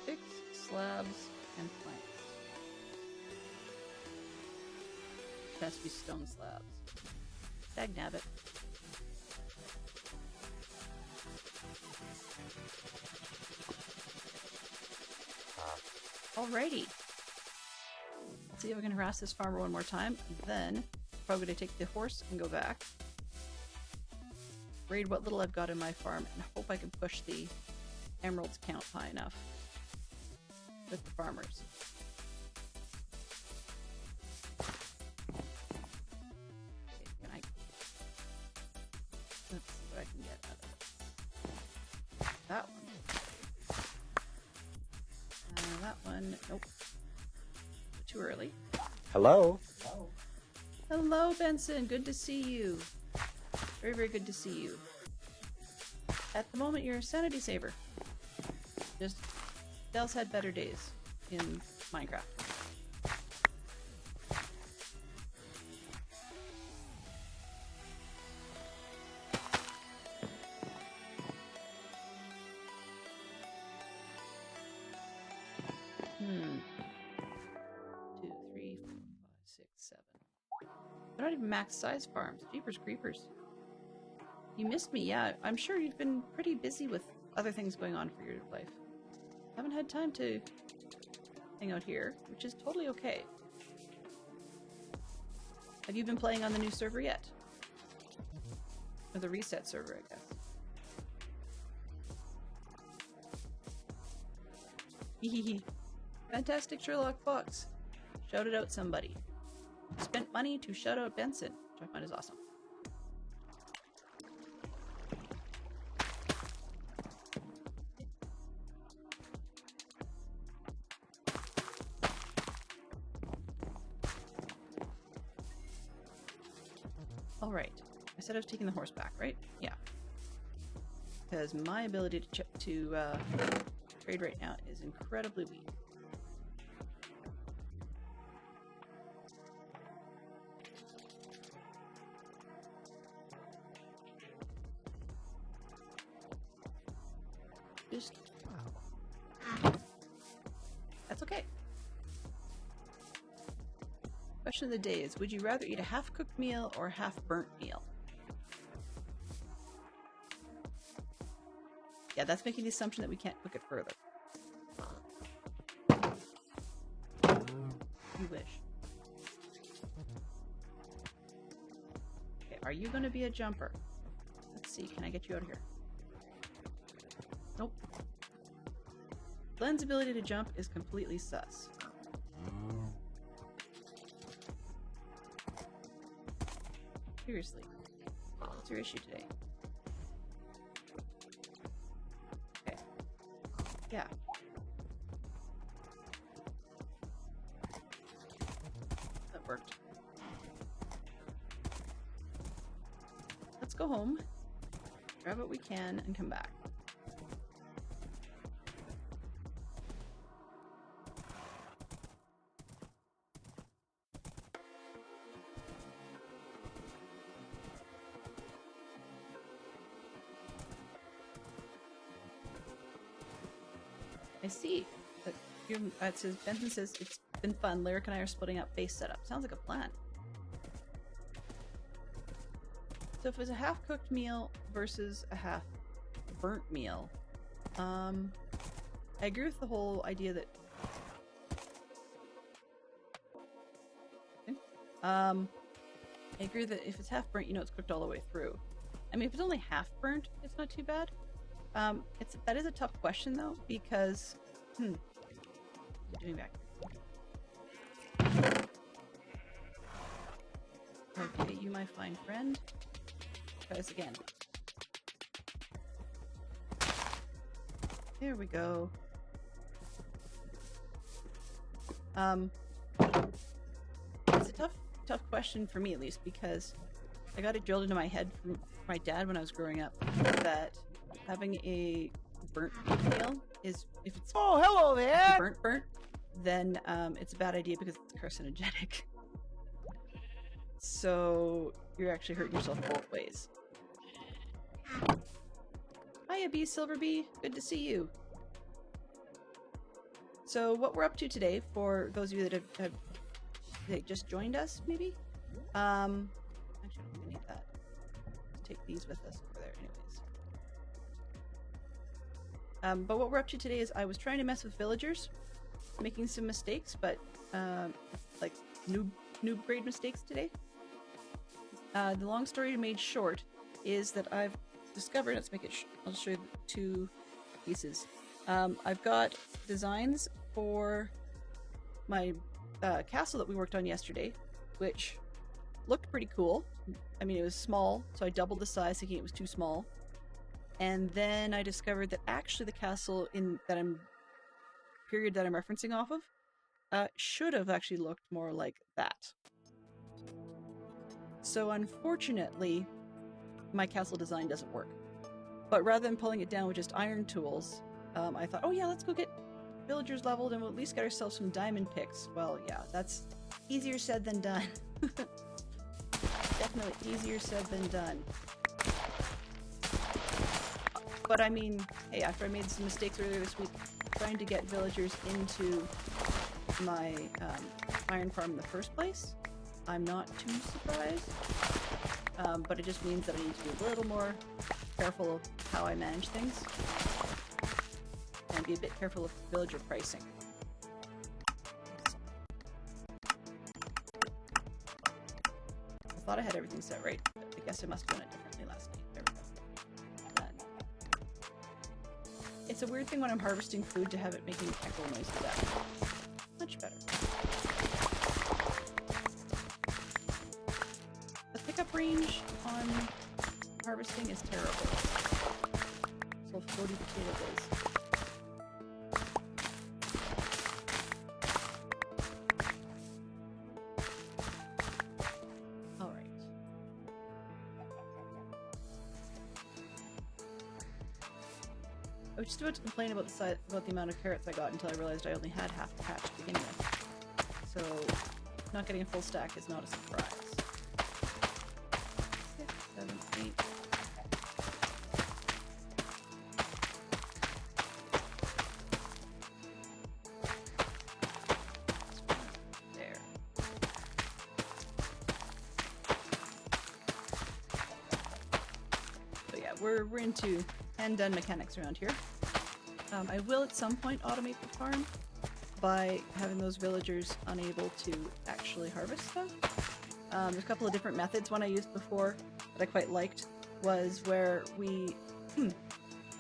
Sticks, slabs, and planks. It has to be stone slabs. Dagnabbit. Alrighty. Let's see if I can harass this farmer one more time. Then, probably going to take the horse and go back. Raid what little I've got in my farm and hope I can push the emeralds count high enough with the farmers. Okay, let's see what I can get out of it. That one. That one, nope. Too early. Hello? Hello, Benson. Good to see you. Very, very good to see you. At the moment, you're a sanity saver. Just, Dell's had better days in Minecraft. Hmm. 2, 3, 4, 5, 6, 7. They're not even max size farms. Jeepers creepers. You missed me, yeah. I'm sure you've been pretty busy with other things going on for your life. Haven't had time to hang out here, which is totally okay. Have you been playing on the new server yet? Or the reset server, I guess. Hehehe. Fantastic Sherlock Fox. Shouted out somebody. Spent money to shout out Benson, which I find is awesome. Alright. I said I was taking the horse back, right? Yeah. Because my ability to trade right now is incredibly weak. Just... That's okay. Question of the day is, would you rather eat a half-cooked meal or a half-burnt meal? Yeah, that's making the assumption that we can't cook it further. You wish. Okay, are you going to be a jumper? Let's see, can I get you out of here? Nope. Glenn's ability to jump is completely sus. Seriously. What's your issue today? Okay. Yeah. That worked. Let's go home, grab what we can, and come back. I see. It says, Benson says, it's been fun. Lyric and I are splitting up base setup. Sounds like a plan. So if it was a half-cooked meal versus a half-burnt meal, I agree with the whole idea that... I agree that if it's half-burnt, you know it's cooked all the way through. I mean, if it's only half-burnt, it's not too bad. That is a tough question though, because what are you doing back here? Okay, you my fine friend. Try this again. There we go. It's a tough question for me, at least, because I got it drilled into my head from my dad when I was growing up that having a burnt meal is, if it's hello there. burnt, then it's a bad idea because it's carcinogenic. So you're actually hurting yourself both ways. Hiya, Bee Silver Bee. Good to see you. So what we're up to today, for those of you that have just joined us, maybe. Actually, Actually, we need that. Let's take these with us over there, anyways. But what we're up to today is I was trying to mess with villagers, making some mistakes, but like noob grade mistakes today. The long story made short is that I've discovered. Let's make it. I'll show you the two pieces. I've got designs for my castle that we worked on yesterday, which looked pretty cool. I mean, it was small, so I doubled the size, thinking it was too small. And then I discovered that actually the castle period that I'm referencing off of should have actually looked more like that. So unfortunately, my castle design doesn't work. But rather than pulling it down with just iron tools, I thought, oh yeah, let's go get villagers leveled and we'll at least get ourselves some diamond picks. Well, yeah, that's easier said than done. Definitely easier said than done. But I mean, hey, after I made some mistakes earlier this week trying to get villagers into my iron farm in the first place, I'm not too surprised. But it just means that I need to be a little more careful of how I manage things and be a bit careful of villager pricing. I thought I had everything set right, but I guess I must have done it differently last night. There we go. Done. It's a weird thing when I'm harvesting food to have it making echo noises at me. Much better. The pickup range on harvesting is terrible. So 40 potato days. Alright. I was just about to complain about the amount of carrots I got until I realized I only had half the patch to begin with. So not getting a full stack is not a surprise. 6, 7, 8. There. So yeah, we're into hand-done mechanics around here. I will at some point automate the farm by having those villagers unable to actually harvest stuff. There's a couple of different methods. One I used before that I quite liked was where we...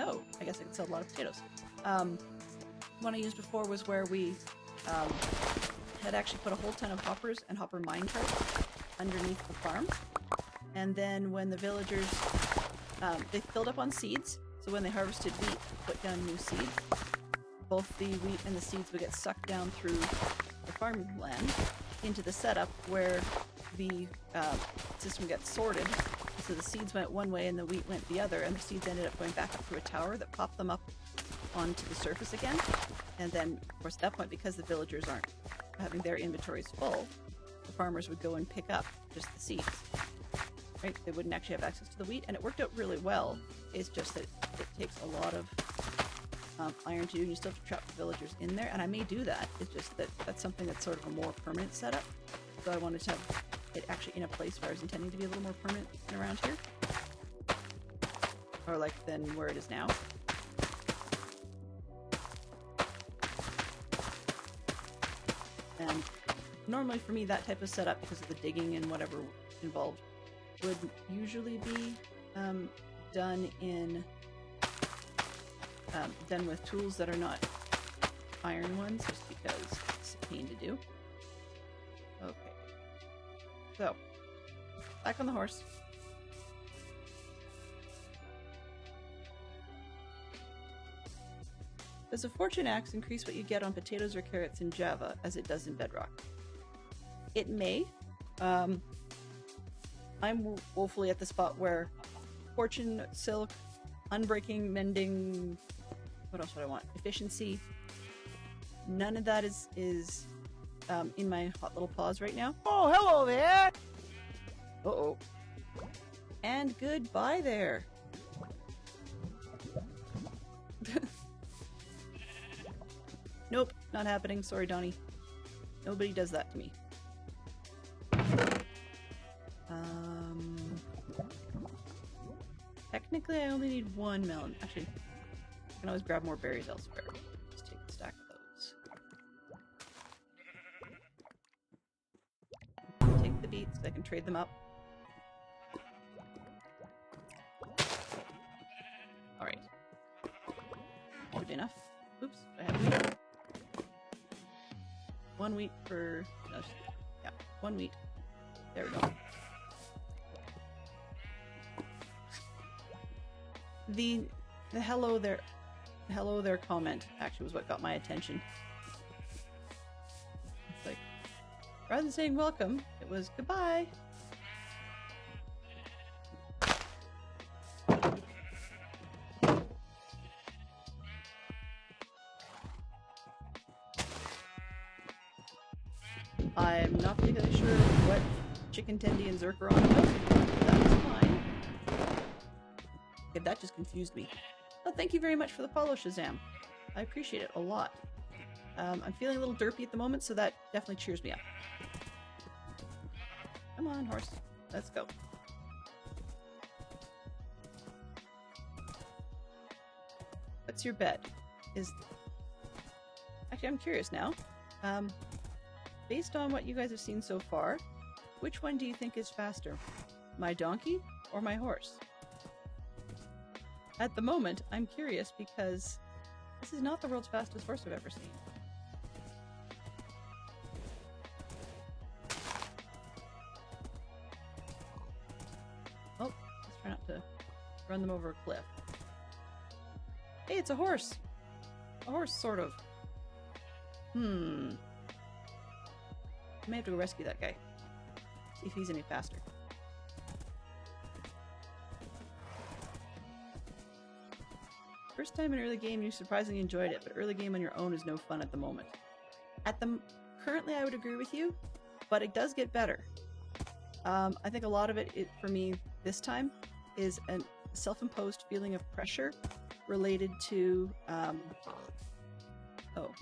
Oh, I guess I could sell a lot of potatoes. One I used before was where we had actually put a whole ton of hoppers and hopper mine carts underneath the farm. And then when the villagers... they filled up on seeds, so when they harvested wheat and put down new seeds, both the wheat and the seeds would get sucked down through the farmland into the setup where the system gets sorted. So the seeds went one way and the wheat went the other, and the seeds ended up going back up through a tower that popped them up onto the surface again. And then, of course, at that point, because the villagers aren't having their inventories full, the farmers would go and pick up just the seeds. Right? They wouldn't actually have access to the wheat, and it worked out really well. It's just that it takes a lot of iron to do, and you still have to trap the villagers in there, and I may do that. It's just that that's something that's sort of a more permanent setup. So I wanted to have it actually in a place where I was intending to be a little more permanent than around here. Or like than where it is now. And normally for me, that type of setup, because of the digging and whatever involved, would usually be done with tools that are not iron ones, just because it's a pain to do. Okay. So, back on the horse. Does a fortune axe increase what you get on potatoes or carrots in Java as it does in Bedrock? It may. I'm woefully at the spot where fortune, silk, unbreaking, mending, what else would I want? Efficiency. None of that is in my hot little paws right now. Oh, hello there! Uh-oh. And goodbye there. Nope, not happening. Sorry, Donnie. Nobody does that to me. technically I only need 1 melon. Actually, I can always grab more berries elsewhere. Just take a stack of those. Take the beets, I can trade them up. Alright. Should be enough. Oops, I have wheat. 1 wheat for... No, yeah, 1 wheat. There we go. The hello there comment actually was what got my attention. It's like, rather than saying welcome, it was goodbye. I'm not particularly sure what Chicken Tendy and Zerk are on about. That's fine. Okay, that just confused me. Well, thank you very much for the follow, Shazam. I appreciate it a lot. I'm feeling a little derpy at the moment, so that definitely cheers me up. Come on, horse. Let's go. What's your bet? Actually, I'm curious now. Based on what you guys have seen so far, which one do you think is faster? My donkey or my horse? At the moment, I'm curious because this is not the world's fastest horse I've ever seen. Oh, let's try not to run them over a cliff. Hey, it's a horse! A horse, sort of. I may have to go rescue that guy. See if he's any faster. First time in early game, you surprisingly enjoyed it, but early game on your own is no fun at the moment. Currently, I would agree with you, but it does get better. I think a lot of it, for me this time, is a self-imposed feeling of pressure related to, oh,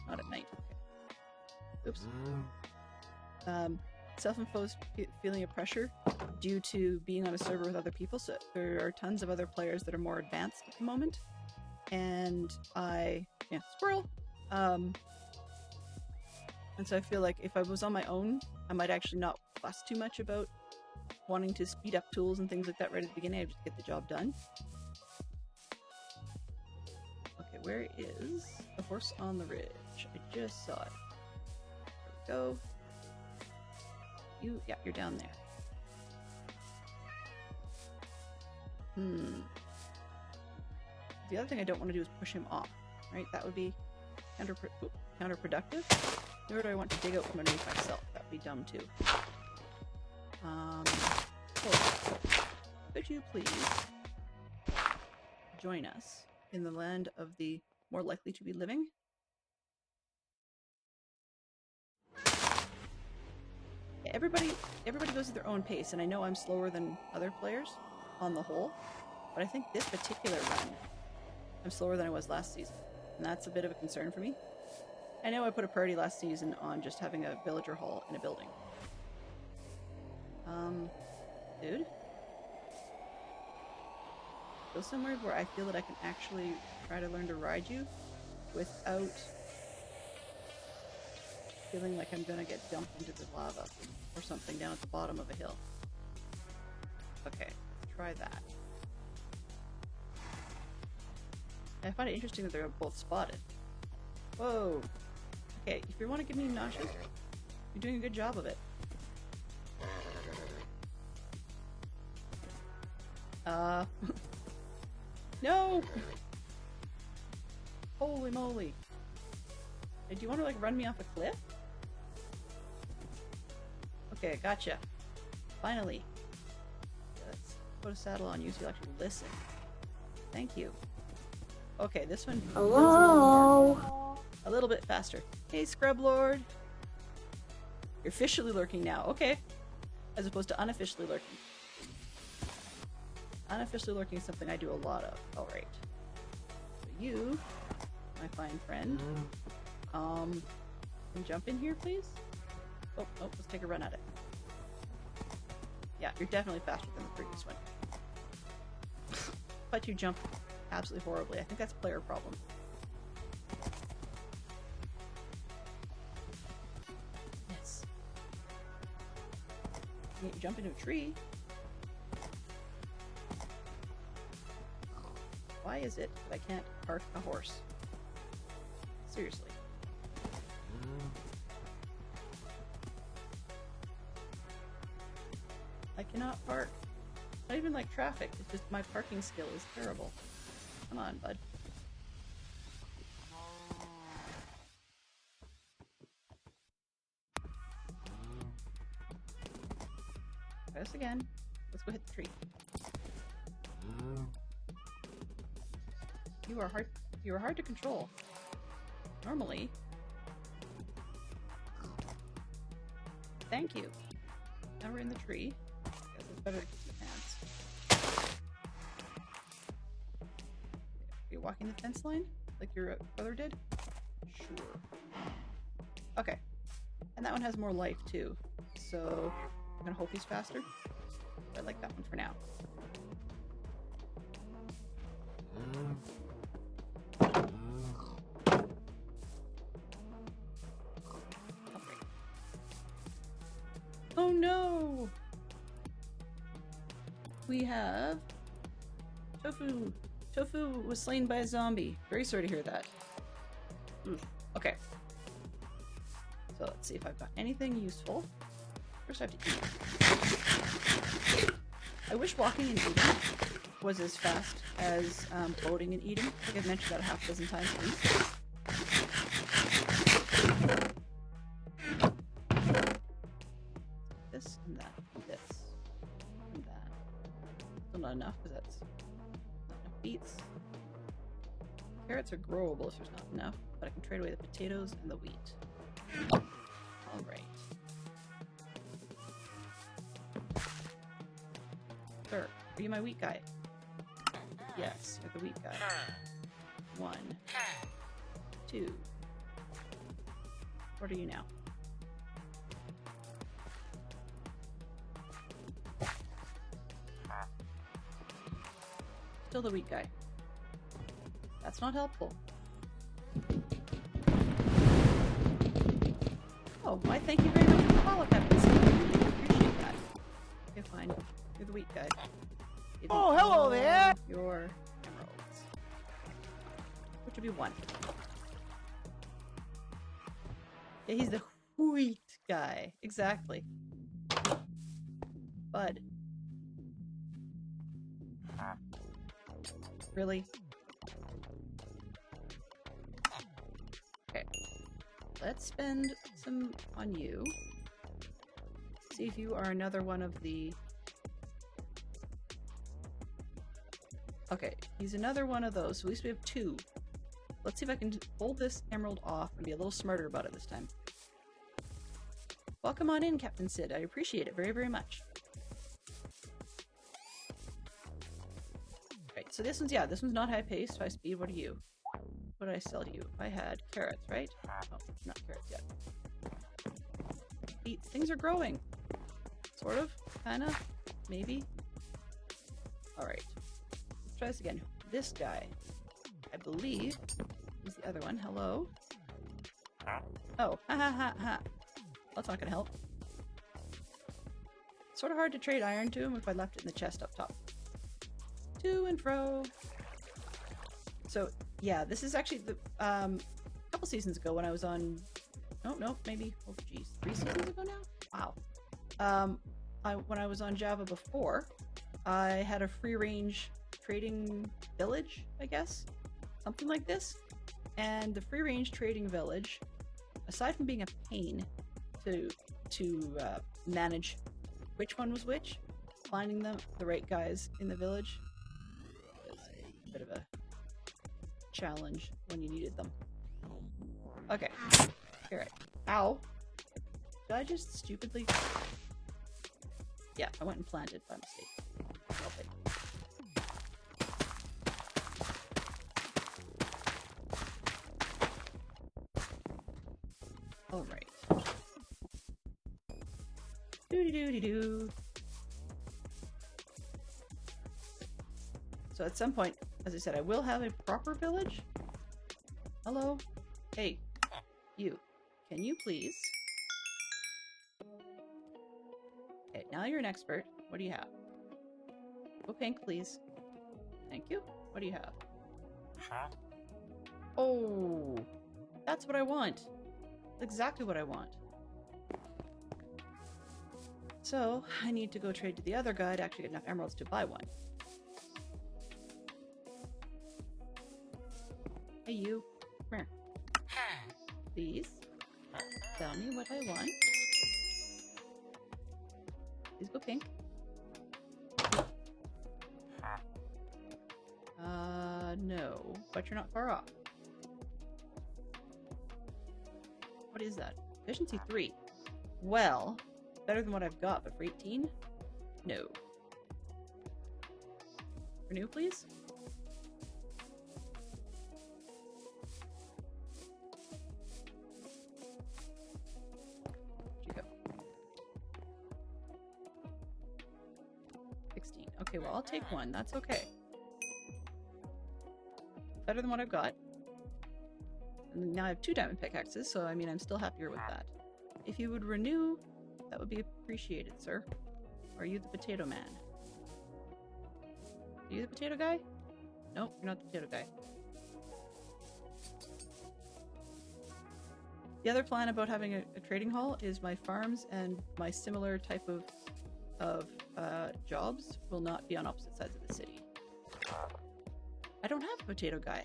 not at night. Okay. Oops. Self-imposed feeling of pressure due to being on a server with other people. So there are tons of other players that are more advanced at the moment. And squirrel. And so I feel like if I was on my own, I might actually not fuss too much about wanting to speed up tools and things like that right at the beginning. I just get the job done. Okay, where is the horse on the ridge? I just saw it. There we go. Yeah, you're down there. The other thing I don't want to do is push him off, right? That would be counterproductive. Nor do I want to dig out from underneath myself. That would be dumb too. Could you please join us in the land of the more likely to be living? Everybody goes at their own pace, and I know I'm slower than other players on the whole, but I think this particular run, I'm slower than I was last season, and that's a bit of a concern for me. I know I put a priority last season on just having a villager hall in a building. Dude? Go somewhere where I feel that I can actually try to learn to ride you without feeling like I'm gonna get dumped into the lava or something down at the bottom of a hill. Okay, let's try that. I find it interesting that they're both spotted. Whoa! Okay, if you want to give me nauseous, you're doing a good job of it. No! Holy moly. Hey, do you want to, like, run me off a cliff? Okay, gotcha. Finally. Let's put a saddle on you so you'll actually listen. Thank you. Okay, this one feels a little bit faster. Hey, Scrub Lord. You're officially lurking now. Okay. As opposed to unofficially lurking. Unofficially lurking is something I do a lot of. Alright. So you, my fine friend, can jump in here, please? Oh, let's take a run at it. Yeah, you're definitely faster than the previous one. but you jump absolutely horribly. I think that's a player problem. Yes. You jump into a tree. Why is it that I can't park a horse? Seriously. I cannot park. Not even like traffic, it's just my parking skill is terrible. Come on, bud. Try this again. Let's go hit the tree. You are hard to control. Normally. Thank you. Now we're in the tree. Guess it's better to keep your hands. Are you walking the fence line? Like your brother did? Sure. Okay. And that one has more life too. So I'm gonna hope he's faster. I like that one for now. Oh no! We have Tofu. Tofu was slain by a zombie. Very sorry to hear that. Okay. So let's see if I've got anything useful. First I have to eat. I wish walking and eating was as fast as boating and eating. I think I've mentioned that a half dozen times at least. This and that, this and that. Still not enough because that's not enough beets. Carrots are growable if there's not enough, but I can trade away the potatoes and the wheat. Alright. Sir, are you my wheat guy? Yes, you're the wheat guy. 1, 2. What are you now? Still the weak guy. That's not helpful. Oh, why thank you very much for the follow, Captain. I really appreciate that. Okay, fine. You're the weak guy. Give me Oh, hello all there! Your emeralds. Which would be 1. Yeah, he's the wheat guy. Exactly. Bud. Really? Okay. Let's spend some on you. See if you are another one of the... Okay, he's another one of those. So at least we have 2. Let's see if I can hold this emerald off and be a little smarter about it this time. Welcome on in, Captain Sid. I appreciate it very, very much. Right, so this one's, yeah, this one's not high pace, high speed. What are you? What did I sell to you? I had carrots, right? Oh, not carrots yet. Things are growing. Sort of, kinda, maybe. Alright. Let's try this again. This guy, I believe, is the other one. Hello? Oh, ha ha ha ha. That's not gonna help. Sort of hard to trade iron to him if I left it in the chest up top. To and fro. So, yeah, this is actually the couple seasons ago when I was on... No, maybe, oh geez, 3 seasons ago now? Wow. When I was on Java before, I had a free-range trading village, I guess? Something like this. And the free-range trading village, aside from being a pain to manage which one was which, finding the right guys in the village was a bit of a challenge when you needed them. Okay. Alright. Ow. Did I just stupidly... Yeah, I went and planted by mistake. Help it. Alright. Doody-doody-doo. So So at some point, as I said, I will have a proper village. Hello? Hey, you. Can you please? Okay, now you're an expert. What do you have? Go pink, please. Thank you. What do you have? Huh? Oh, that's what I want. That's exactly what I want. So, I need to go trade to the other guy to actually get enough emeralds to buy one. Hey, you. Come here. Please. Tell me what I want. Please go pink. No. But you're not far off. What is that? Efficiency 3. Well, better than what I've got, but for 18? No. Renew, please? Where'd you go? 16. Okay, well, I'll take one. That's okay. Better than what I've got. And now I have 2 diamond pickaxes, so I mean, I'm still happier with that. If you would renew, that would be appreciated, sir. Or are you the potato man? Are you the potato guy? Nope, you're not the potato guy. The other plan about having a trading hall is my farms and my similar type of jobs will not be on opposite sides of the city. I don't have a potato guy.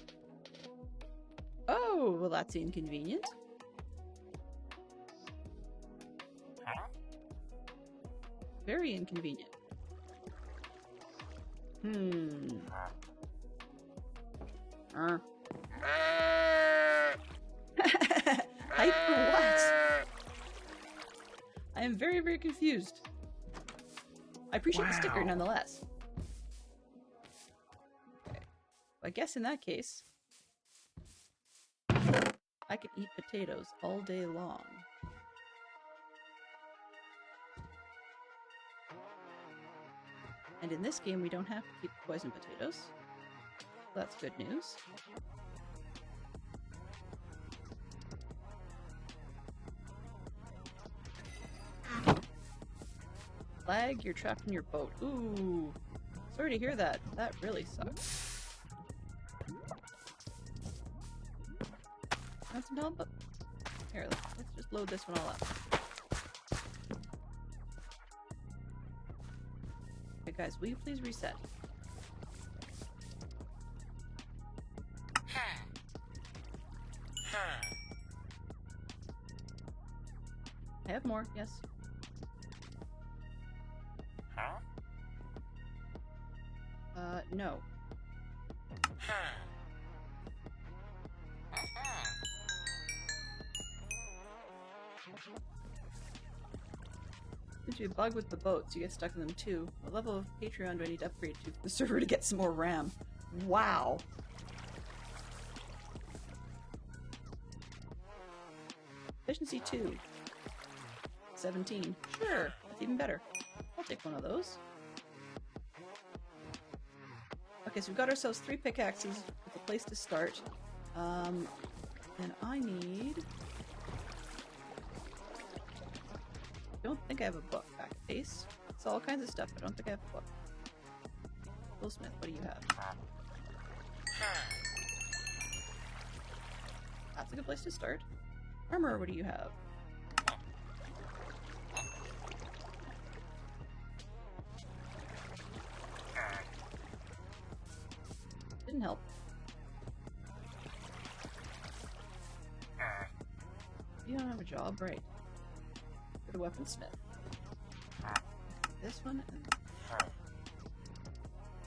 Oh, well that's inconvenient. Very inconvenient. Hype for what? I am very, very confused. I appreciate the sticker nonetheless. Okay. I guess in that case, I could eat potatoes all day long. And in this game, we don't have to keep poison potatoes. That's good news. Lag, you're trapped in your boat. Ooh. Sorry to hear that. That really sucks. Want some help? Here, let's just load this one all up. Okay, guys, will you please reset? I have more, yes. No. Seems to be a bug with the boats. You get stuck in them too. What level of Patreon do I need to upgrade to the server to get some more RAM? Wow. Efficiency 2. 17. Sure, that's even better. I'll take one of those. Okay, so we've got ourselves 3 pickaxes with a place to start. And I need... I don't think I have a book. Back face. It's all kinds of stuff. I don't think I have a book. Goldsmith, what do you have? That's a good place to start. Armor, what do you have? Didn't help. You don't have a job, right? Go to weaponsmith. This one and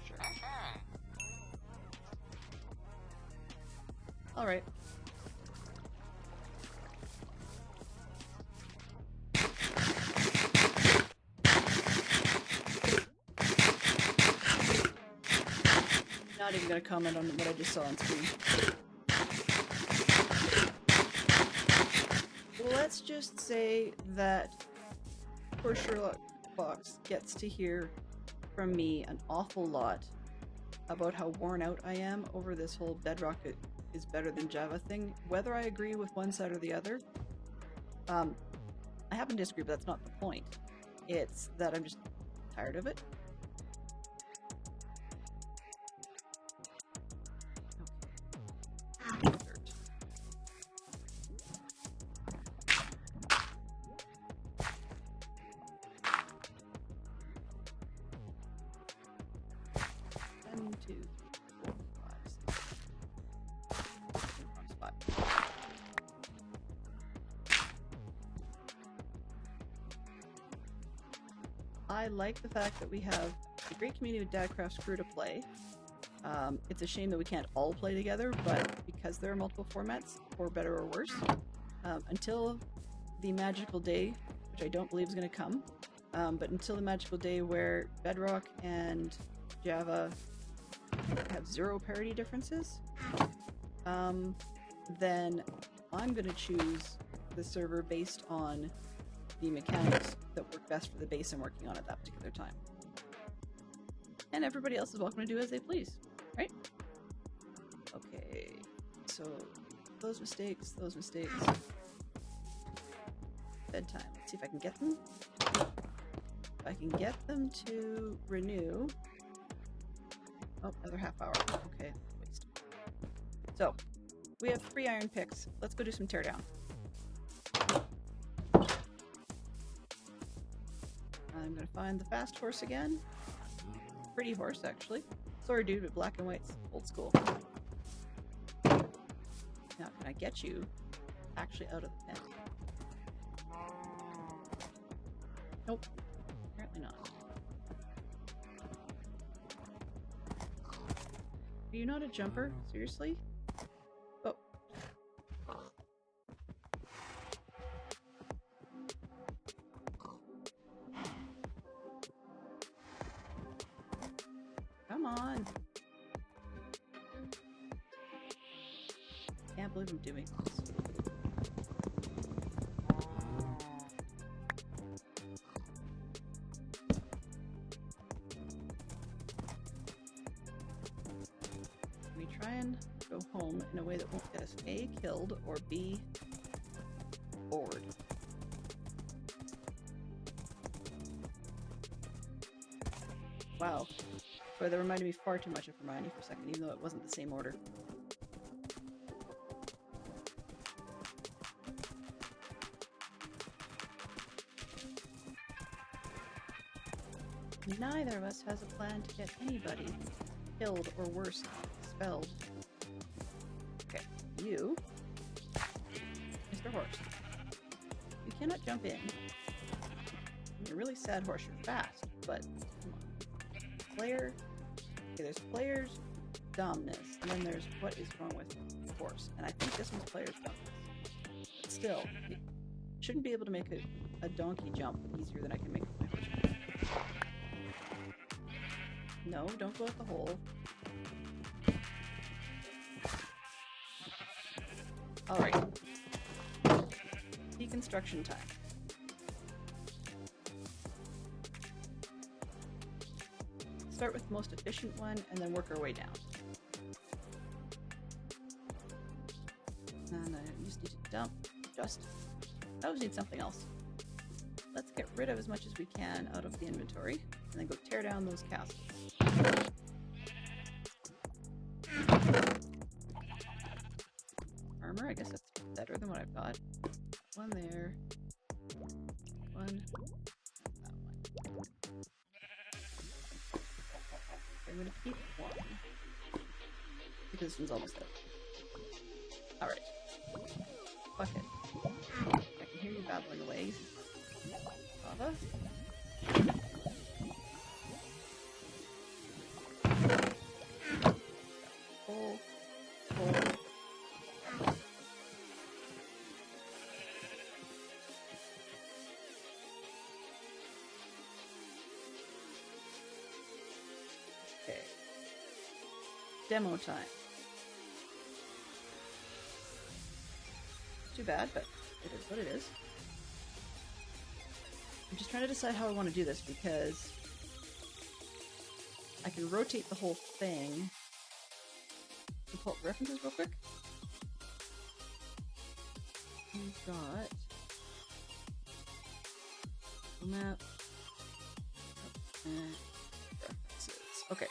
sure. All right. Not even gonna comment on what I just saw on screen. Let's just say that poor Sherlock Fox gets to hear from me an awful lot about how worn out I am over this whole Bedrock is better than Java thing. Whether I agree with one side or the other, I happen to disagree, but that's not the point. It's that I'm just tired of it. Okay. Dirt. One, two, three, 4, 5, 6. Wrong spot. I like the fact that we have a great community of Dadcraft's crew to play. It's a shame that we can't all play together, but because there are multiple formats, for better or worse, until the magical day, which I don't believe is going to come, but until the magical day where Bedrock and Java have 0 parity differences, then I'm going to choose the server based on the mechanics that work best for the base I'm working on at that particular time. And everybody else is welcome to do as they please, right? Okay, so those mistakes. Bedtime. Let's see if I can get them. If I can get them to renew. Oh, another half hour. Okay, waste. So, we have 3 iron picks. Let's go do some teardown. I'm gonna find the fast horse again. Pretty horse, actually. Sorry, dude, but black and white's old school. Now, can I get you actually out of the pen? Nope. Apparently not. Are you not a jumper? Seriously? Oh. Come on. Can't believe I'm doing this. We try and go home in a way that won't get us A, killed, or B, bored. Wow. Boy, that reminded me far too much of Hermione for a second, even though it wasn't the same order. Neither of us has a plan to get anybody killed or worse, expelled. Okay, you, Mr. Horse, you cannot jump in. You're a really sad horse, you're fast, but come on. Player, okay, there's player's dumbness, and then there's what is wrong with horse, and I think this one's player's dumbness. But still, you shouldn't be able to make a donkey jump easier than I can make my horse jump. No, don't go out the hole. Alright. Deconstruction time. Start with the most efficient one and then work our way down. And I just need to dump. I always need something else. Let's get rid of as much as we can out of the inventory and then go tear down those castles. Armor, I guess that's better than what I've got. One there. One. That one. I'm gonna keep one. Because this one's almost dead. Alright. Fuck it. I can hear you babbling away. Lava? Pull. Okay. Demo time. Too bad, but it is what it is. I'm just trying to decide how I want to do this because I can rotate the whole thing. Can pull up references real quick. We've got map and references. Okay,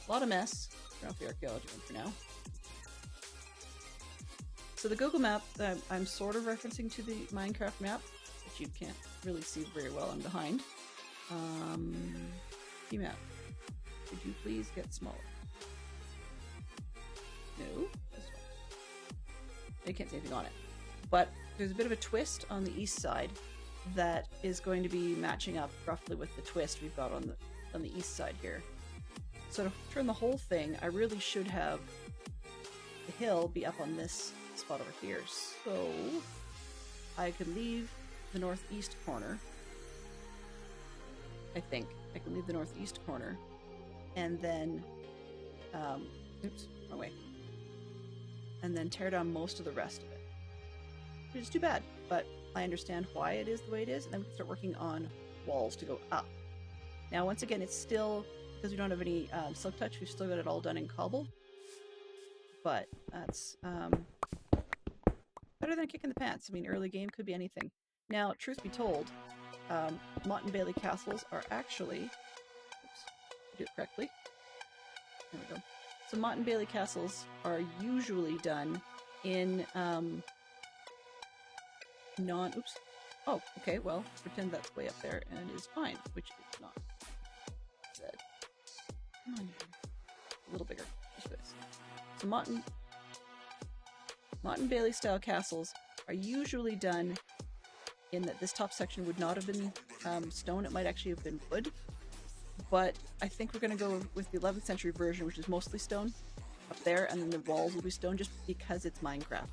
a lot of mess. Turn off the archaeology one for now. So the Google map that I'm sort of referencing to the Minecraft map, which you can't really see very well. I'm behind. Map. Could you please get smaller? No, this one. I can't see anything on it. But there's a bit of a twist on the east side that is going to be matching up roughly with the twist we've got on the east side here. So to turn the whole thing, I really should have the hill be up on this spot over here. So I could leave the northeast corner. I think I can leave the northeast corner and then oops, wrong way. And then tear down most of the rest of it. Which is too bad, but I understand why it is the way it is, and then we can start working on walls to go up. Now, once again, it's still, because we don't have any silk touch, we've still got it all done in cobble. But that's better than a kick in the pants. I mean, early game could be anything. Now, truth be told, Motte and Bailey castles are actually, oops, do it correctly. There we go. So Motte and Bailey castles are usually done in oops. Oh, okay, well, pretend that's way up there and is fine, which it's not. Said. Come on, a little bigger. Just this. So Motte and Bailey style castles are usually done in that this top section would not have been stone, it might actually have been wood. But I think we're going to go with the 11th century version, which is mostly stone up there, and then the walls will be stone just because it's Minecraft.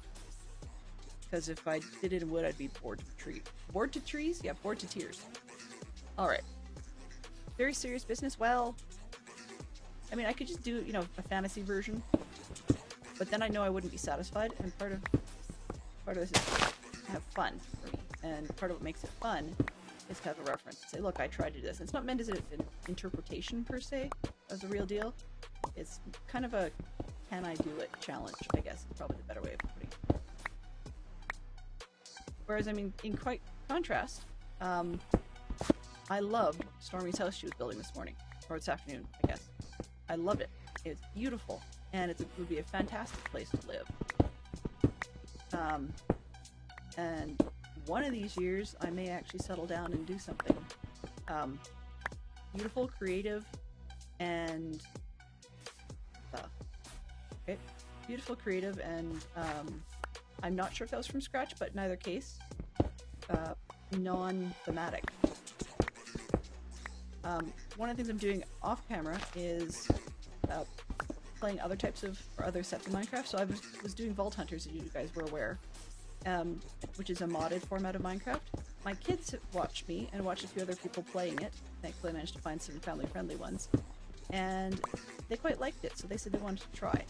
Because if I did it in wood, I'd be bored to trees. Bored to trees? Yeah, bored to tears. Alright. Very serious business. Well, I mean, I could just do, a fantasy version. But then I know I wouldn't be satisfied, and part of this is to have fun for me. And part of what makes it fun is to have a reference. Say, look, I tried to do this. It's not meant as an interpretation, per se, as a real deal. It's kind of a can I do it challenge, I guess, is probably the better way of putting it. Whereas, I mean, in quite contrast, I loved Stormy's house she was building this morning, or this afternoon, I guess. I loved it. It's beautiful, and it would be a fantastic place to live. And one of these years, I may actually settle down and do something beautiful, creative, and okay, beautiful, creative, and I'm not sure if that was from scratch, but in either case, non-thematic. One of the things I'm doing off camera is playing other types of, or other sets of Minecraft. So I was doing Vault Hunters, as you guys were aware, which is a modded format of Minecraft. My kids watched me and watched a few other people playing it. Thankfully I managed to find some family-friendly ones. And they quite liked it, so they said they wanted to try.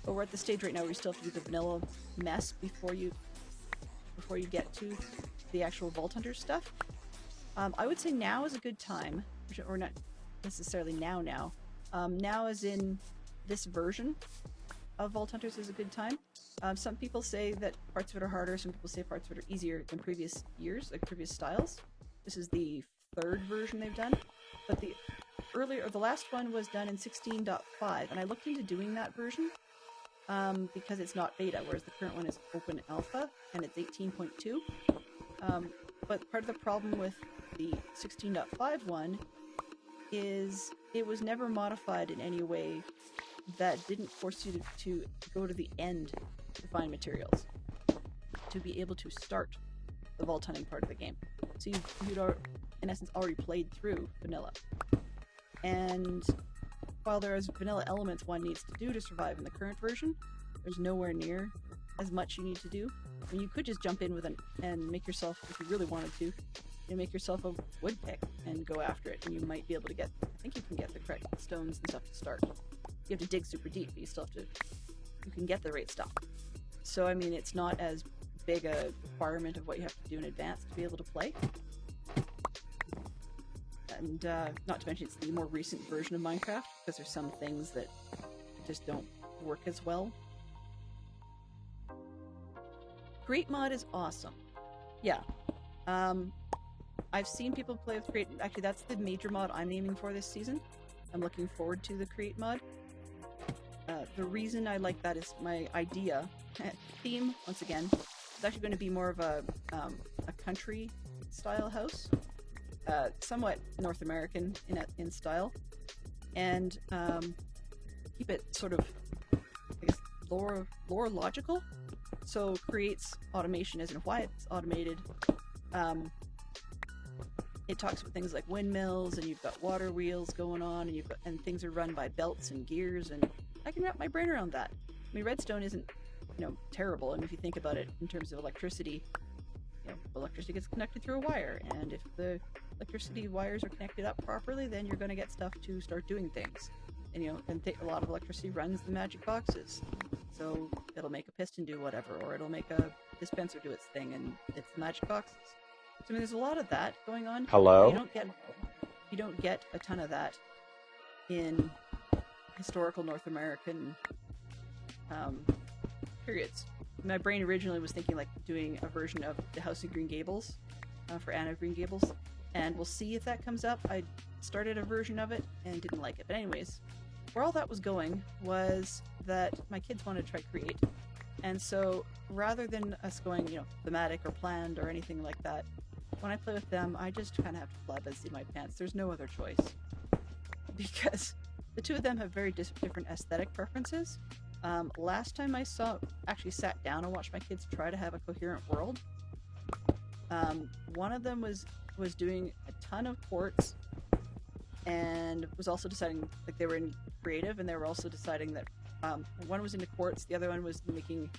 But we're at the stage right now where you still have to do the vanilla mess before you get to the actual Vault Hunters stuff. I would say now is a good time, or not necessarily now. Now as in this version of Vault Hunters is a good time. Some people say that parts of it are harder, some people say parts of it are easier than previous years, like previous styles. This is the third version they've done, but the last one was done in 16.5, and I looked into doing that version because it's not beta, whereas the current one is open alpha and it's 18.2. But part of the problem with the 16.5 one is it was never modified in any way that didn't force you to go to the end to find materials, to be able to start the vault hunting part of the game. So you'd in essence already played through vanilla. And while there is vanilla elements one needs to do to survive in the current version, there's nowhere near as much you need to do. I mean, you could just jump in with and make yourself, if you really wanted to, make yourself a wood pick and go after it, and you might be able to get, I think you can get the correct stones and stuff to start. You have to dig super deep, but you still have to, you can get the right stuff. So, I mean, it's not as big a requirement of what you have to do in advance to be able to play. And not to mention it's the more recent version of Minecraft, because there's some things that just don't work as well. Create mod is awesome. Yeah. I've seen people play with Create. Actually, that's the major mod I'm aiming for this season. I'm looking forward to the Create mod. The reason I like that is my idea theme, once again, is actually going to be more of a country style house, somewhat North American in style, and keep it sort of, I guess, lore logical. So Create's automation isn't why it's automated. It talks about things like windmills, and you've got water wheels going on, and things are run by belts and gears, and I can wrap my brain around that. I mean, Redstone isn't, terrible, and if you think about it in terms of electricity, electricity gets connected through a wire, and if the electricity wires are connected up properly, then you're going to get stuff to start doing things. And a lot of electricity runs the magic boxes, so it'll make a piston do whatever, or it'll make a dispenser do its thing, and it's the magic boxes. So I mean, there's a lot of that going on. Hello? You don't get a ton of that in historical North American periods. My brain originally was thinking like doing a version of the House of Green Gables for Anne of Green Gables, and we'll see if that comes up. I started a version of it and didn't like it, but anyways, where all that was going was that my kids wanted to try Create, and so rather than us going, thematic or planned or anything like that, when I play with them, I just kind of have to flabbergast in my pants. There's no other choice, because the two of them have very different aesthetic preferences. Last time I actually sat down and watched my kids try to have a coherent world, one of them was doing a ton of quartz, and was also deciding, like, they were in creative, and they were also deciding that one was into quartz, the other one was making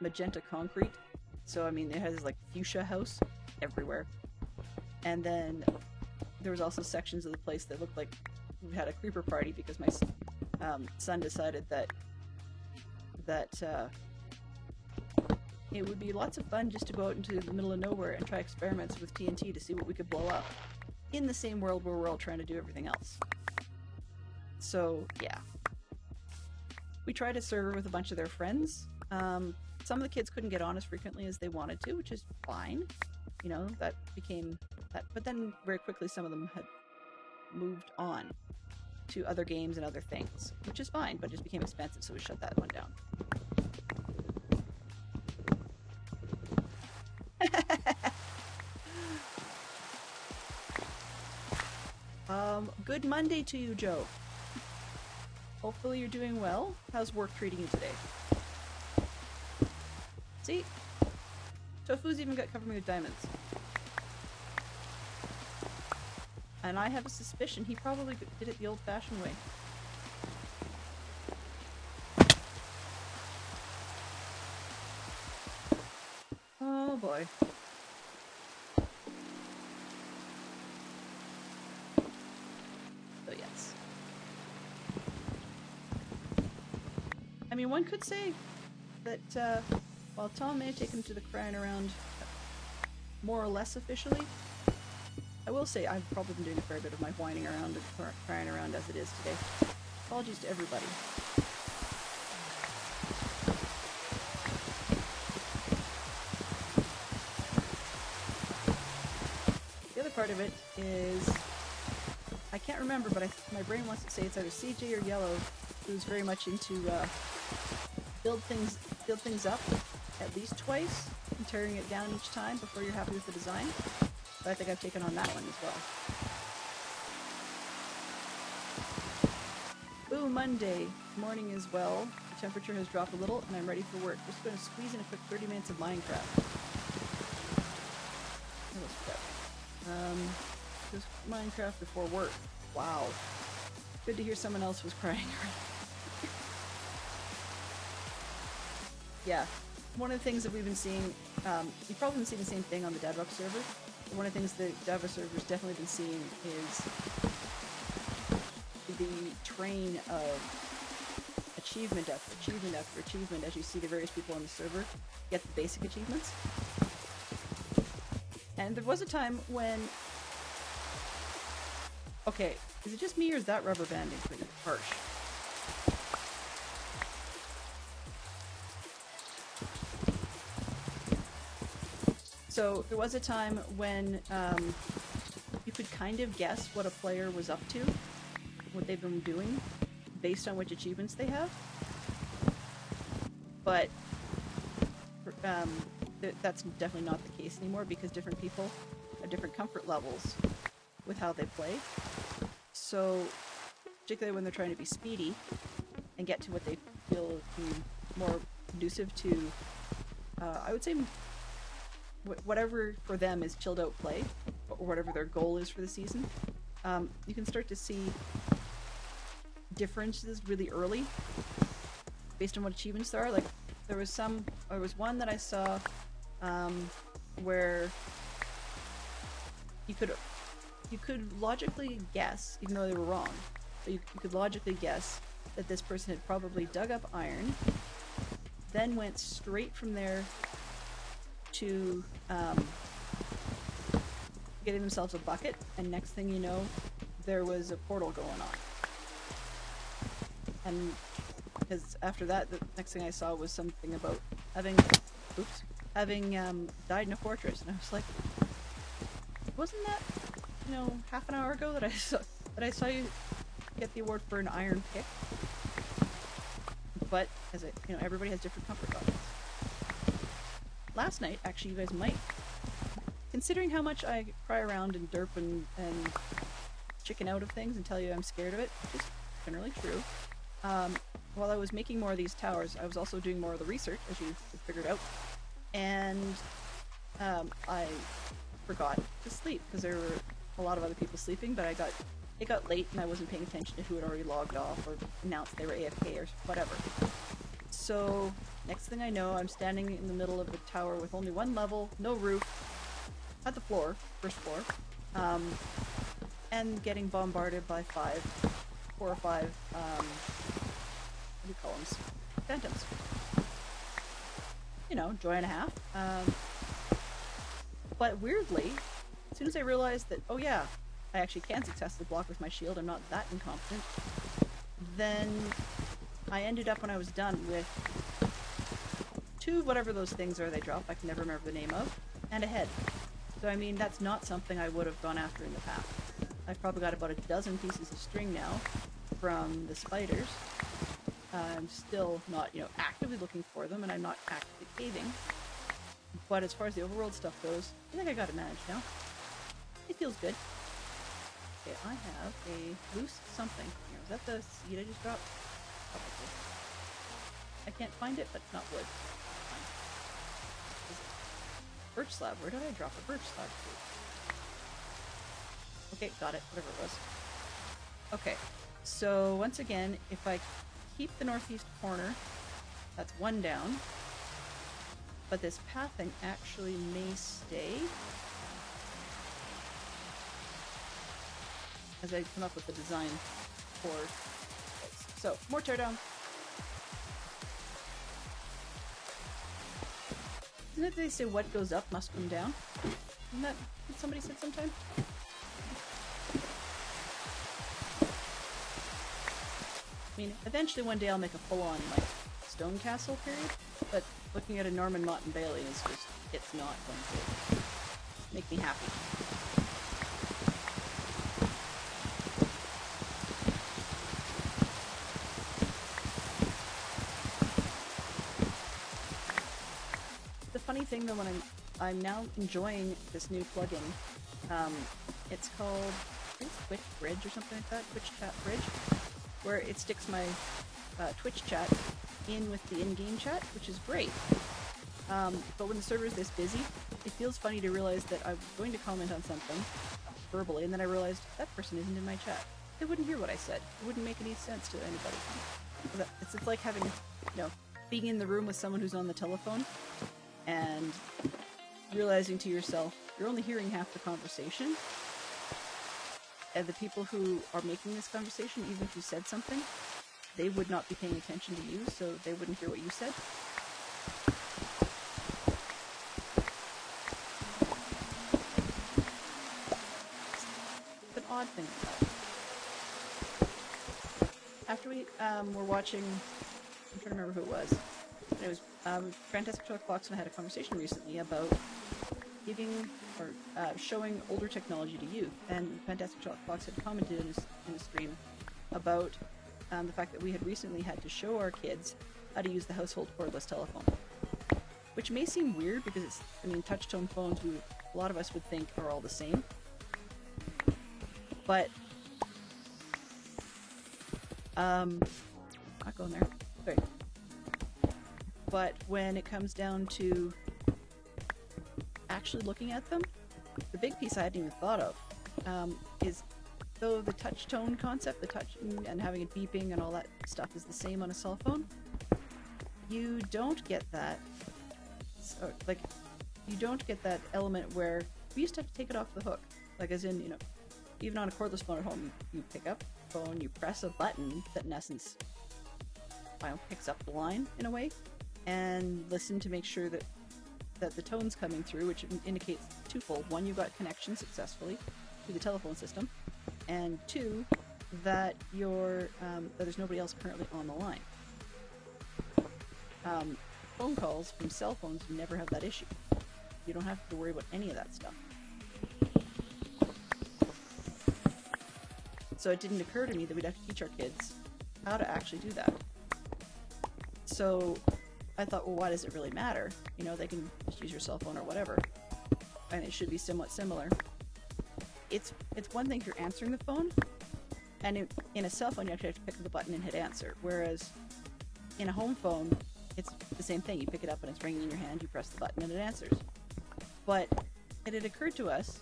magenta concrete. So I mean, it has like fuchsia house everywhere, and then there was also sections of the place that looked like we had a creeper party, because my son decided that it would be lots of fun just to go out into the middle of nowhere and try experiments with TNT to see what we could blow up in the same world where we're all trying to do everything else. So yeah, we tried a server with a bunch of their friends. Some of the kids couldn't get on as frequently as they wanted to, which is fine. That became that, but then very quickly some of them had moved on to other games and other things, which is fine, but it just became expensive, so we shut that one down. Good Monday to you, Joe. Hopefully you're doing well. How's work treating you today? See? Tofu's even got covered me with diamonds. And I have a suspicion he probably did it the old-fashioned way. Oh boy. So yes. I mean, one could say that while Tom may have taken to the crying around more or less officially, I will say I've probably been doing a fair bit of my whining around and crying around as it is today. Apologies to everybody. The other part of it is, I can't remember, but my brain wants to say it's either CJ or Yellow, who's very much into build things up at least twice and tearing it down each time before you're happy with the design. But I think I've taken on that one as well. Boo, Monday morning as well. The temperature has dropped a little and I'm ready for work. Just going to squeeze in a quick 30 minutes of Minecraft. Just Minecraft before work. Wow. Good to hear someone else was crying. Yeah. One of the things that we've been seeing, you've probably been seeing the same thing on the Dadrock server. One of the things the Java server's definitely been seeing is the train of achievement after achievement after achievement as you see the various people on the server get the basic achievements. And there was a time when Okay, is it just me or is that rubber banding pretty harsh? So there was a time when you could kind of guess what a player was up to, what they've been doing, based on which achievements they have. But that's definitely not the case anymore because different people have different comfort levels with how they play. So, particularly when they're trying to be speedy and get to what they feel is more conducive to, I would say, whatever for them is chilled out play, or whatever their goal is for the season, you can start to see differences really early based on what achievements there are. Like, there was one that I saw where you could logically guess, even though they were wrong, but you could logically guess that this person had probably dug up iron, then went straight from there to getting themselves a bucket, and next thing you know, there was a portal going on. And because after that, the next thing I saw was something about having died in a fortress, and I was like, wasn't that, half an hour ago that I saw you get the award for an iron pick? But everybody has different comfort levels. Last night, actually, you guys might, considering how much I cry around and derp and chicken out of things and tell you I'm scared of it, which is generally true. While I was making more of these towers, I was also doing more of the research, as you figured out, and I forgot to sleep because there were a lot of other people sleeping, but it got late and I wasn't paying attention to who had already logged off or announced they were AFK or whatever. So next thing I know, I'm standing in the middle of a tower with only one level, no roof, at the floor, first floor, and getting bombarded by 4 or 5 what do you call them? Phantoms. Joy and a half. But weirdly, as soon as I realized that, oh yeah, I actually can successfully block with my shield, I'm not that incompetent, then I ended up, when I was done, with 2 whatever those things are they drop, I can never remember the name of, and a head. So I mean, that's not something I would have gone after in the past. I've probably got about a dozen pieces of string now from the spiders. I'm still not, actively looking for them, and I'm not actively caving. But as far as the overworld stuff goes, I think I got it managed now. It feels good. Okay, I have a loose something here. Is that the seed I just dropped? Probably. I can't find it, but it's not wood. Fine. Birch slab. Where did I drop a birch slab to? Okay, got it. Whatever it was. Okay, so once again, if I keep the northeast corner, that's 1 down. But this pathing actually may stay as I come up with the design for this. So, more teardown. Isn't it they say what goes up must come down? Isn't that what somebody said sometime? I mean, eventually one day I'll make a full-on, stone castle period, but looking at a Norman Mott and Bailey is just, it's not going to make me happy. The funny thing though, when I'm now enjoying this new plugin, it's called, I think it's Twitch Bridge or something like that, Twitch Chat Bridge, where it sticks my Twitch chat in with the in-game chat, which is great. But when the server is this busy, it feels funny to realize that I'm going to comment on something verbally, and then I realized that person isn't in my chat. They wouldn't hear what I said. It wouldn't make any sense to anybody. It's like having, being in the room with someone who's on the telephone, and realizing to yourself, you're only hearing half the conversation, and the people who are making this conversation, even if you said something, they would not be paying attention to you, so they wouldn't hear what you said. It's an odd thing about it. after we were watching, I'm trying to remember who it was. It was Fantastic Fox and I had a conversation recently about giving or showing older technology to youth, and Fantastic Fox had commented in a stream about the fact that we had recently had to show our kids how to use the household cordless telephone, which may seem weird because it's, I mean, touch-tone phones, a lot of us would think are all the same, but not going there. Sorry. But when it comes down to actually looking at them, the big piece I hadn't even thought of is, though the touch tone concept, the touch and having it beeping and all that stuff is the same on a cell phone, you don't get that, you don't get that element where we used to have to take it off the hook. Like, as in, you know, even on a cordless phone at home, you pick up the phone, you press a button that in essence, picks up the line in a way, and listen to make sure that the tone's coming through, which indicates twofold. One, you got connection successfully to the telephone system, and two, that that there's nobody else currently on the line. Phone calls from cell phones never have that issue. You don't have to worry about any of that stuff. So it didn't occur to me that we'd have to teach our kids how to actually do that. So I thought, well, why does it really matter? You know, they can just use your cell phone or whatever, and it should be somewhat similar. It's one thing if you're answering the phone, and in a cell phone you actually have to pick up the button and hit answer, whereas in a home phone it's the same thing. You pick it up and it's ringing in your hand, you press the button and it answers. But it had occurred to us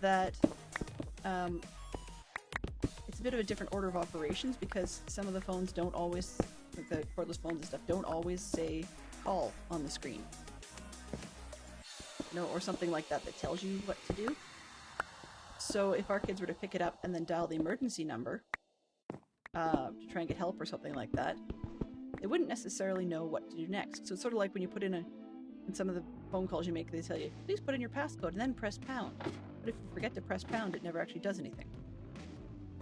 that it's a bit of a different order of operations, because some of the phones don't always, like the cordless phones and stuff, don't always say call on the screen. You know, or something like that that tells you what to do. So if our kids were to pick it up and then dial the emergency number to try and get help or something like that, they wouldn't necessarily know what to do next. So it's sort of like when you put in some of the phone calls you make, they tell you, please put in your passcode and then press pound. But if you forget to press pound, it never actually does anything.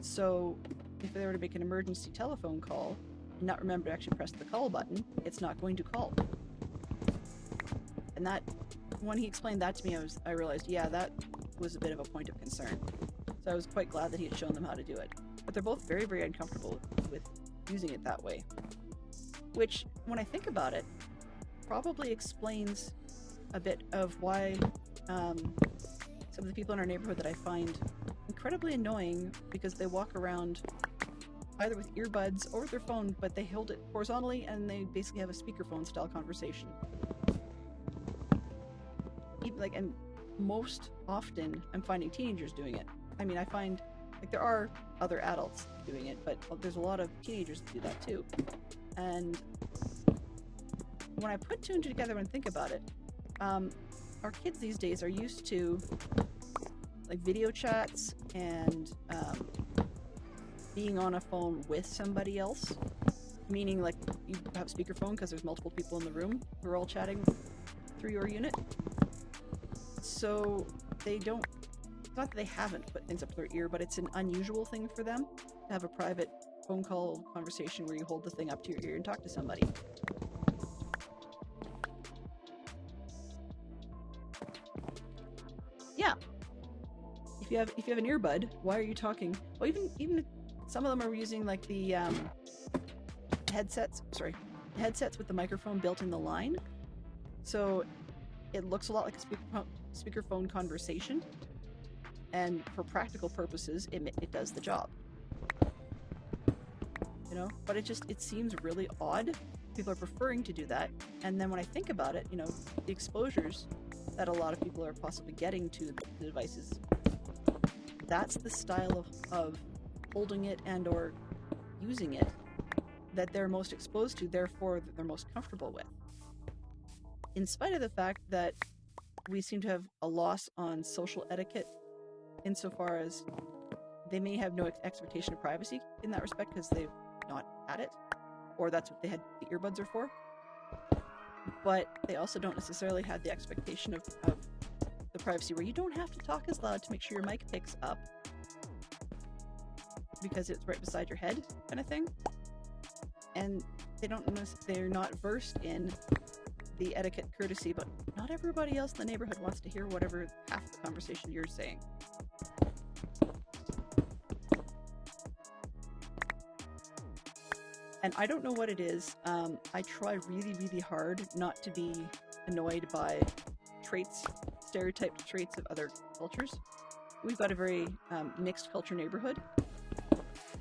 So if they were to make an emergency telephone call and not remember to actually press the call button, it's not going to call. And that, when he explained that to me, I realized, yeah, that was a bit of a point of concern. So I was quite glad that he had shown them how to do it. But they're both very, very uncomfortable with using it that way. Which, when I think about it, probably explains a bit of why some of the people in our neighborhood that I find incredibly annoying, because they walk around either with earbuds or with their phone, but they hold it horizontally and they basically have a speakerphone style conversation. And most often I'm finding teenagers doing it. I mean, I find there are other adults doing it, but there's a lot of teenagers that do that too. And when I put two and two together and think about it, our kids these days are used to like video chats and being on a phone with somebody else, meaning like you have speakerphone because there's multiple people in the room who are all chatting through your unit. So they don't, it's not that they haven't put things up to their ear, but it's an unusual thing for them to have a private phone call conversation where you hold the thing up to your ear and talk to somebody. Yeah. If you have an earbud, why are you talking? Well, even some of them are using like the headsets with the microphone built in the line. So it looks a lot like a speakerphone conversation. And for practical purposes, it does the job. You know, but it seems really odd. People are preferring to do that. And then when I think about it, you know, the exposures that a lot of people are possibly getting to the devices, that's the style of holding it and or using it that they're most exposed to, therefore that they're most comfortable with. In spite of the fact that we seem to have a loss on social etiquette insofar as they may have no expectation of privacy in that respect because they've not had it, or that's what the earbuds are for. But they also don't necessarily have the expectation of the privacy where you don't have to talk as loud to make sure your mic picks up. because it's right beside your head kind of thing. And they're not versed in the etiquette courtesy, but not everybody else in the neighborhood wants to hear whatever half the conversation you're saying. And I don't know what it is. I try really, really hard not to be annoyed by stereotyped traits of other cultures. We've got a very mixed culture neighborhood,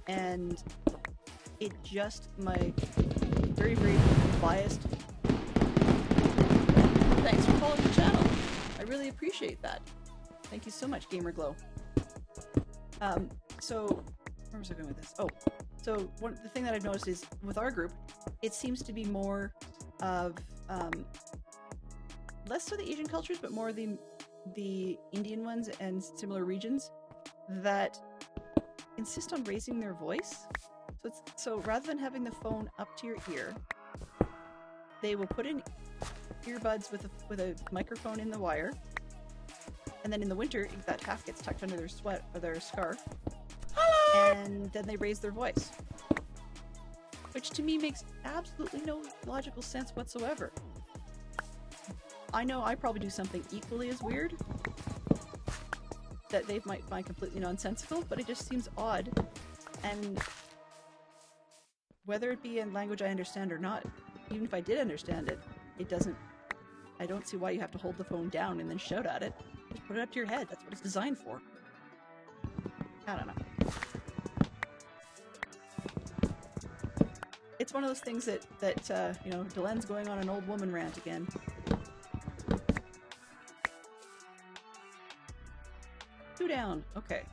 and my very, very biased. Thanks for following the channel. I really appreciate that. Thank you so much, GamerGlow. So where was I going with this? Oh, so the thing that I've noticed is with our group, it seems to be more of less so the Asian cultures, but more the Indian ones and similar regions that insist on raising their voice. So rather than having the phone up to your ear, they will put in earbuds with a microphone in the wire, and then in the winter that half gets tucked under their sweat or their scarf, and then they raise their voice, which to me makes absolutely no logical sense whatsoever. I know I probably do something equally as weird that they might find completely nonsensical, but it just seems odd. And whether it be in language I understand or not, even if I did understand it, I don't see why you have to hold the phone down and then shout at it. Just put it up to your head. That's what it's designed for. I don't know. It's one of those things that Delen's going on an old woman rant again. Two down. Okay.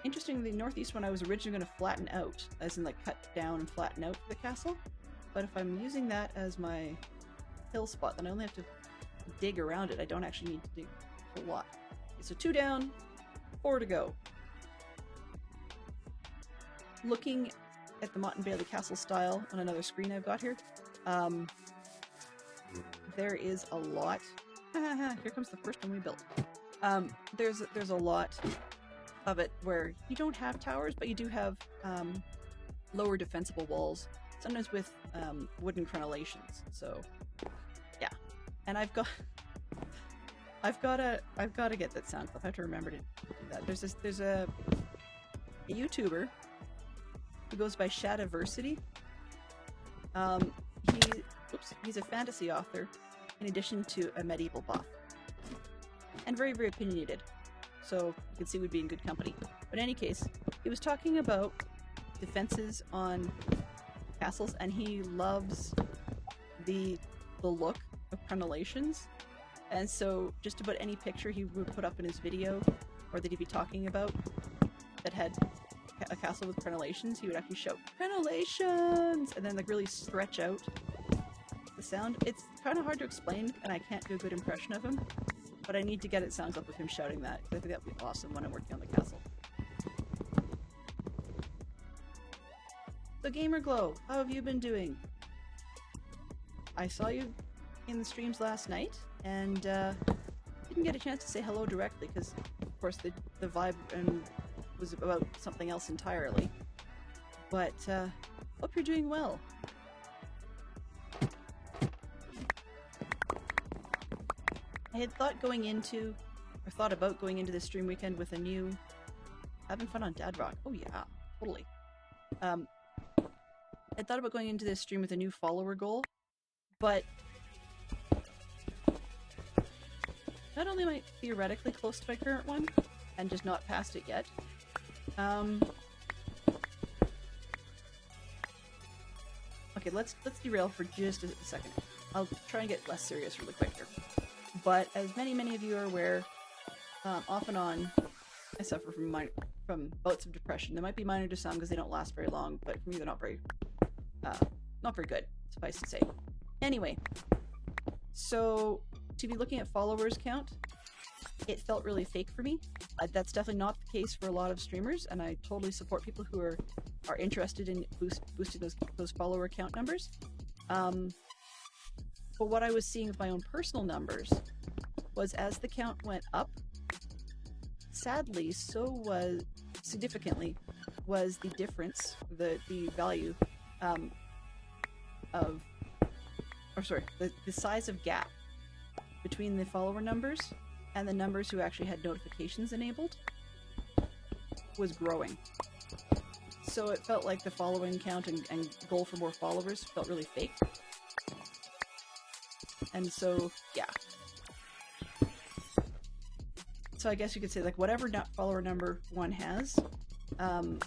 Interestingly, the northeast one I was originally going to flatten out, as in like cut down and flatten out the castle. But if I'm using that as my hill spot, then I only have to dig around it. I don't actually need to dig a whole lot. Okay, so 2 down, 4 to go. Looking at the Mott and Bailey Castle style on another screen I've got here, there is a lot. Here comes the first one we built. There's a lot of it where you don't have towers, but you do have lower defensible walls, sometimes with wooden crenellations. So yeah, and I've got to get that sound clip. I have to remember to do that. There's a YouTuber who goes by Shadiversity. He's a fantasy author in addition to a medieval buff, and very, very opinionated. So you can see we'd be in good company. But in any case, he was talking about defenses on castles, and he loves the look of crenellations. And so just about any picture he would put up in his video, or that he'd be talking about, that had a castle with crenellations, he would actually shout "crenellations" and then like really stretch out the sound. It's kind of hard to explain, and I can't do a good impression of him. But I need to get it sounds up with him shouting that, because I think that would be awesome when I'm working on the castle. So GamerGlow, how have you been doing? I saw you in the streams last night, and didn't get a chance to say hello directly, because of course the vibe was about something else entirely. But hope you're doing well. I had thought about going into this stream weekend with a new, having fun on Dad Rock. Oh yeah, totally. I thought about going into this stream with a new follower goal, but not only am I theoretically close to my current one, and just not past it yet, okay, let's derail for just a second. I'll try and get less serious really quick here. But as many of you are aware, off and on, I suffer from bouts of depression. They might be minor to some because they don't last very long, but for me they're not very good, suffice to say. Anyway, so to be looking at followers count, it felt really fake for me. That's definitely not the case for a lot of streamers, and I totally support people who are interested in boosting those follower count numbers. But what I was seeing with my own personal numbers was as the count went up, sadly, so was significantly was the difference, the value of, or sorry, the size of gap between the follower numbers and the numbers who actually had notifications enabled was growing. So it felt like the following count and goal for more followers felt really fake. And so, yeah. So I guess you could say, like, whatever follower number one has, for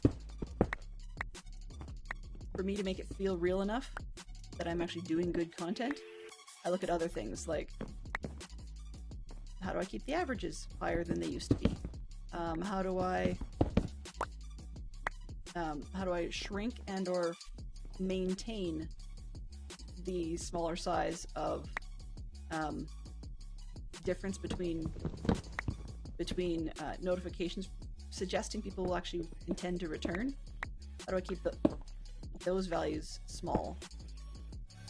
me to make it feel real enough that I'm actually doing good content, I look at other things like, how do I keep the averages higher than they used to be? How do I shrink and or maintain the smaller size of difference between notifications suggesting people will actually intend to return? How do I keep those values small?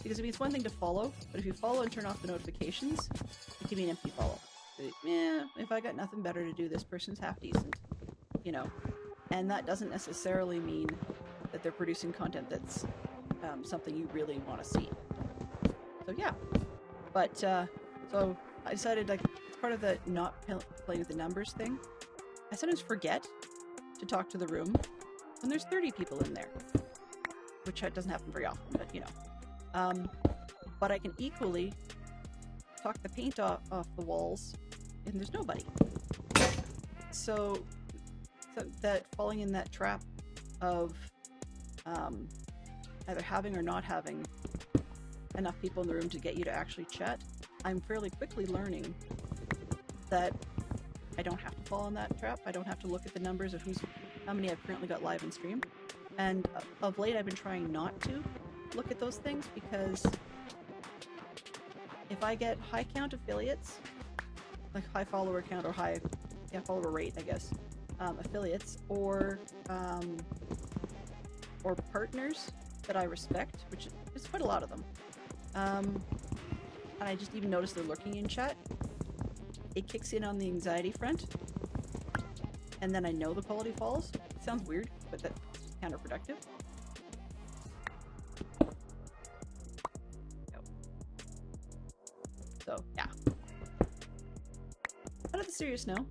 Because I mean, it's one thing to follow, but if you follow and turn off the notifications, it can be an empty follow. If I got nothing better to do, this person's half decent, you know. And that doesn't necessarily mean that they're producing content that's something you really want to see. So yeah, but so I decided, like, as part of the not playing with the numbers thing, I sometimes forget to talk to the room when there's 30 people in there, which doesn't happen very often, but you know. But I can equally talk the paint off the walls and there's nobody. So that falling in that trap of either having or not having enough people in the room to get you to actually chat, I'm fairly quickly learning that I don't have to fall in that trap. I don't have to look at the numbers of how many I've currently got live in stream. And of late, I've been trying not to look at those things, because if I get high count affiliates, like high follower count or high follower rate, I guess, affiliates or partners that I respect, which is quite a lot of them, and I just even notice they're lurking in chat, it kicks in on the anxiety front, and then I know the quality falls. It sounds weird, but that's counterproductive. So yeah. On a serious note,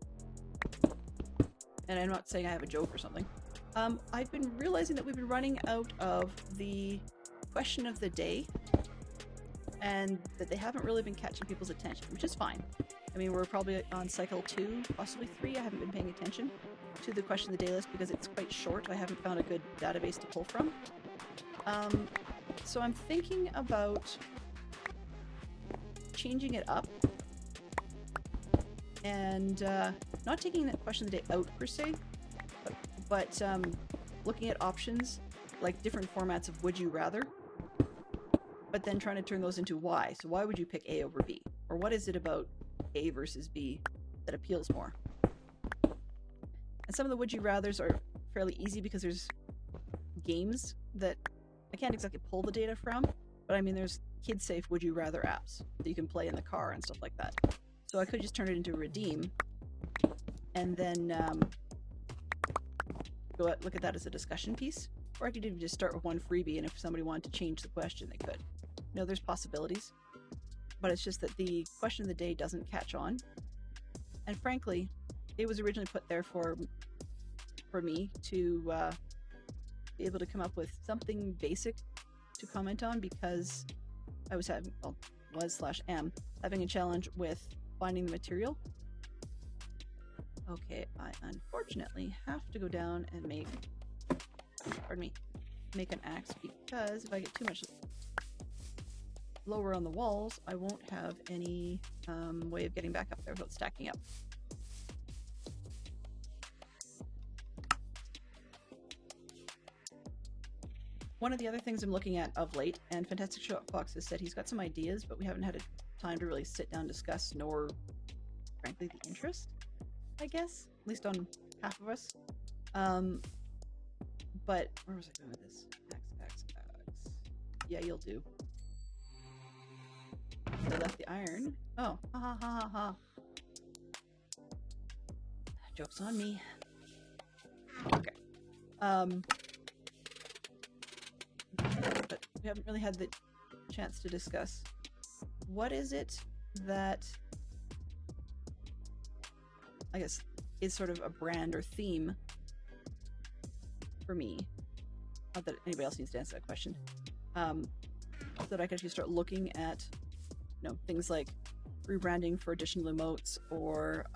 and I'm not saying I have a joke or something, I've been realizing that we've been running out of the question of the day, and that they haven't really been catching people's attention, which is fine. I mean, we're probably on cycle 2, possibly 3. I haven't been paying attention to the question of the day list because it's quite short. I haven't found a good database to pull from. So I'm thinking about changing it up and not taking that question of the day out per se, but looking at options like different formats of would you rather, but then trying to turn those into why. So why would you pick A over B? Or what is it about A versus B that appeals more? And some of the would you rathers are fairly easy because there's games that I can't exactly pull the data from, but I mean, there's kid-safe would you rather apps that you can play in the car and stuff like that. So I could just turn it into redeem and then look at that as a discussion piece. Or I could even just start with one freebie, and if somebody wanted to change the question, they could. You know, there's possibilities, but it's just that the question of the day doesn't catch on. And frankly, it was originally put there for me to be able to come up with something basic to comment on, because I was having, am having a challenge with finding the material. Okay, I unfortunately have to go down and make an axe, because if I get too much lower on the walls, I won't have any way of getting back up there without stacking up. One of the other things I'm looking at of late, and Fantastic Fox has said he's got some ideas, but we haven't had a time to really sit down and discuss, nor, frankly, the interest, I guess, at least on half of us. But where was I going with this? X. Yeah, you'll do. I left the iron. Oh, ha ha ha ha ha. Joke's on me. Okay. But we haven't really had the chance to discuss. What is it that, I guess, is sort of a brand or theme for me? Not that anybody else needs to answer that question. So that I can actually start looking at, things like rebranding for additional emotes or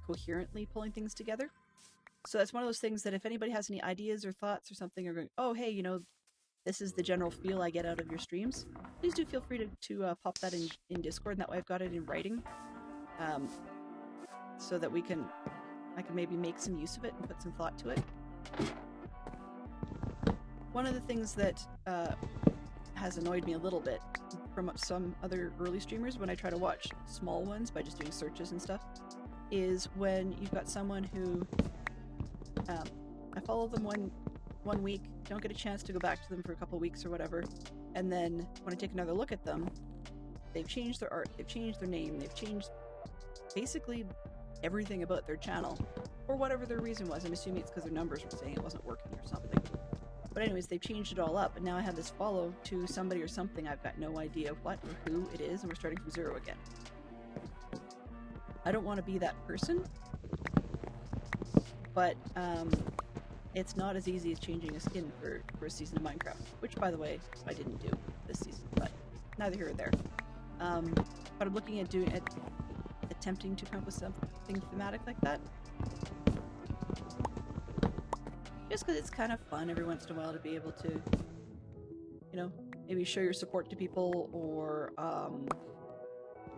coherently pulling things together. So that's one of those things that if anybody has any ideas or thoughts or something, or going, oh, hey, this is the general feel I get out of your streams, please do feel free to pop that in Discord, and that way I've got it in writing, so that I can maybe make some use of it and put some thought to it. One of the things that has annoyed me a little bit from some other early streamers when I try to watch small ones by just doing searches and stuff is when you've got someone who I follow them one week, don't get a chance to go back to them for a couple weeks or whatever, and then when I take another look at them, they've changed their art, they've changed their name, they've changed basically everything about their channel, or whatever their reason was. I'm assuming it's because their numbers were saying it wasn't working or something. But anyways, they've changed it all up, and now I have this follow to somebody or something. I've got no idea what or who it is, and we're starting from zero again. I don't want to be that person, but it's not as easy as changing a skin for a season of Minecraft, which, by the way, I didn't do this season, but neither here or there. But I'm looking at attempting to come up with something thematic like that. Just because it's kind of fun every once in a while to be able to, maybe show your support to people, or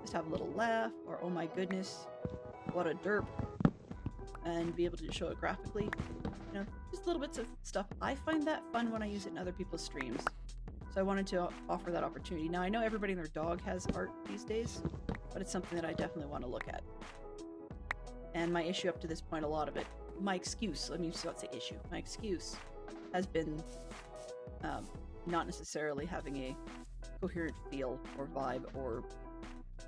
just have a little laugh, or oh my goodness, what a derp, and be able to show it graphically. Just little bits of stuff. I find that fun when I use it in other people's streams. So I wanted to offer that opportunity. Now I know everybody and their dog has art these days, but it's something that I definitely want to look at. And my issue up to this point, a lot of it, my excuse, let me just not say issue, my excuse has been not necessarily having a coherent feel or vibe or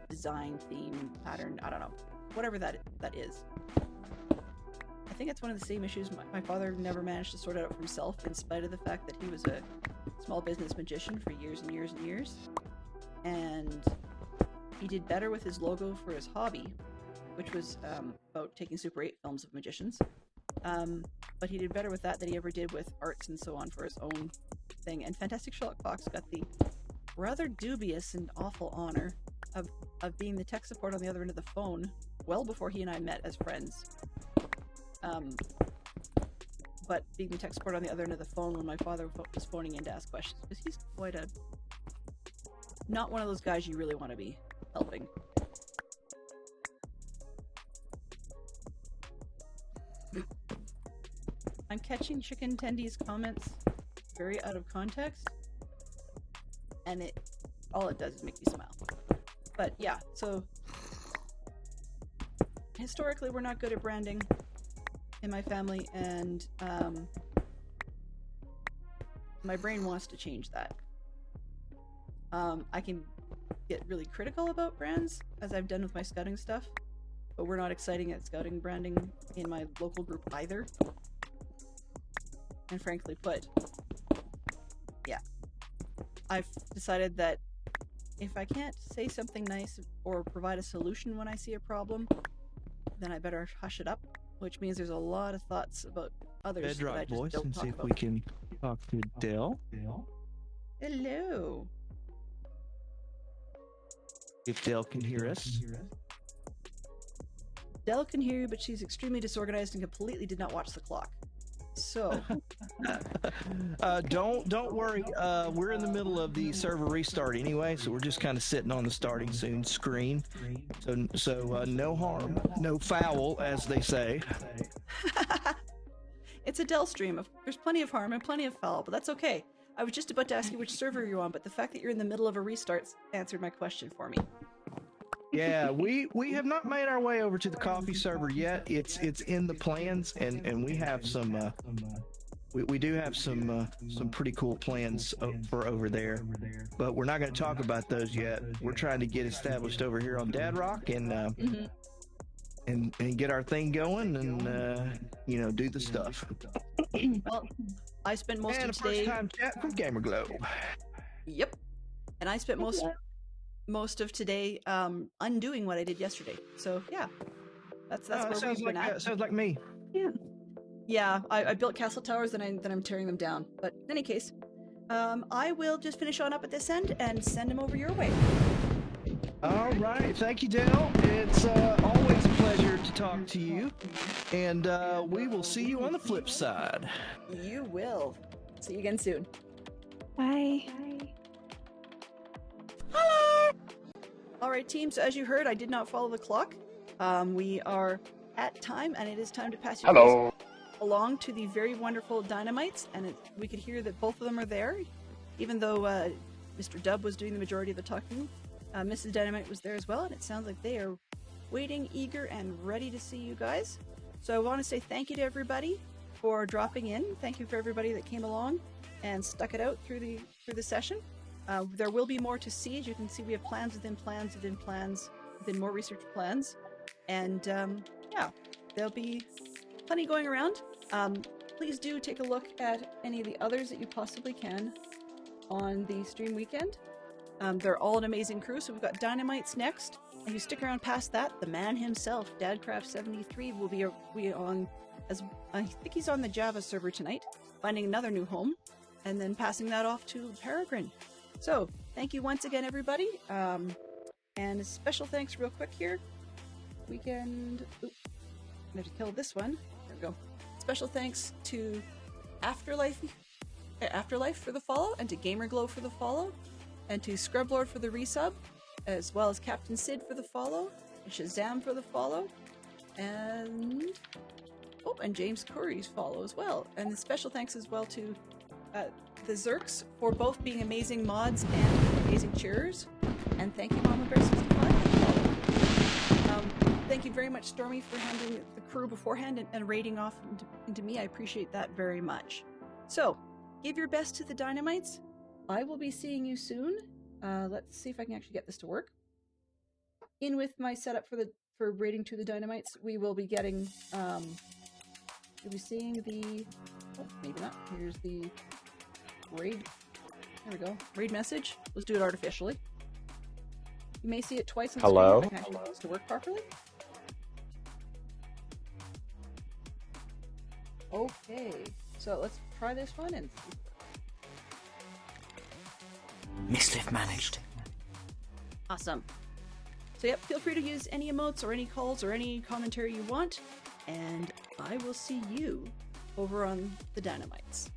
design, theme, pattern, I don't know, whatever that is. I think it's one of the same issues my father never managed to sort out for himself, in spite of the fact that he was a small business magician for years and years and years. And he did better with his logo for his hobby, which was about taking Super 8 films of magicians. But he did better with that than he ever did with arts and so on for his own thing. And Fantastic Sherlock Fox got the rather dubious and awful honor of being the tech support on the other end of the phone well before he and I met as friends. But being the tech support on the other end of the phone when my father was phoning in to ask questions, because he's quite not one of those guys you really want to be helping. I'm catching Chicken Tendy's comments very out of context, and all it does is make me smile. But yeah, so historically we're not good at branding in my family, and my brain wants to change that. I can get really critical about brands, as I've done with my scouting stuff, but we're not exciting at scouting branding in my local group either. And frankly put, yeah, I've decided that if I can't say something nice or provide a solution when I see a problem, then I better hush it up, which means there's a lot of thoughts about others that I Bedrock just voice don't and talk see if about. we can talk to Dell. Hello. If Dell can hear us. Dell can hear you, but she's extremely disorganized and completely did not watch the clock. So, Don't worry. We're in the middle of the server restart anyway, so we're just kind of sitting on the starting soon screen. So no harm, no foul, as they say. it's a Dell stream. There's plenty of harm and plenty of foul, but that's okay. I was just about to ask you which server you're on, but the fact that you're in the middle of a restart answered my question for me. Yeah, we have not made our way over to the coffee server yet. It's in the plans, and we have some we do have some pretty cool plans for over there, but we're not going to talk about those yet. We're trying to get established over here on Dad Rock, and and get our thing going and do the stuff. Well, I spent most And of a first today. time chat from Gamer Globe. Yep. And I spent most of today undoing what I did yesterday. So yeah, that's where sounds we've been like at. sounds like me. Yeah, I built castle towers, then I'm tearing them down. But in any case, I will just finish on up at this end and send them over your way. All right, thank you, Dale. It's always a pleasure to talk to you, and we will see you on the flip side. You will. See you again soon. Bye. All right, team. So as you heard, I did not follow the clock. We are at time, and it is time to pass you guys Hello. along to the very wonderful Dynamites, and we could hear that both of them are there, even though Mr. Dub was doing the majority of the talking. Mrs. Dynamite was there as well, and it sounds like they are waiting, eager, and ready to see you guys. So I want to say thank you to everybody for dropping in. Thank you for everybody that came along and stuck it out through the session. There will be more to see. As you can see, we have plans within plans within plans within more research plans, and yeah, there'll be plenty going around. Please do take a look at any of the others that you possibly can on the stream weekend. They're all an amazing crew. So we've got Dynamites next. And if you stick around past that, the man himself, Dadcraft73, will be on, as I think he's on the Java server tonight, finding another new home, and then passing that off to Peregrine. So thank you once again, everybody. And a special thanks, real quick here. Weekend. Oop, I have to kill this one. There we go. Special thanks to Afterlife for the follow, and to Gamerglow for the follow, and to Scrublord for the resub, as well as Captain Sid for the follow, and Shazam for the follow, and James Curry's follow as well. And a special thanks as well to the Zerks for both being amazing mods and amazing cheerers. And thank you, Mama Bear 65 for the follow. Thank you very much, Stormy, for handling the crew beforehand and raiding off into me. I appreciate that very much. So, give your best to the Dynamites. I will be seeing you soon. Let's see if I can actually get this to work. In with my setup for raiding to the Dynamites, we will be getting you'll be seeing the maybe not. Here's the raid. There we go. Raid message. Let's do it artificially. You may see it twice on the Hello? screen if I can actually get this to work properly. Okay. So let's try this one and Mischief managed. awesome. So yep, feel free to use any emotes or any calls or any commentary you want, and I will see you over on the Dynamites.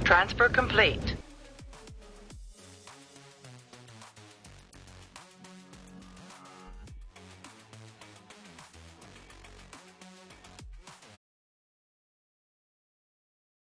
Transfer complete.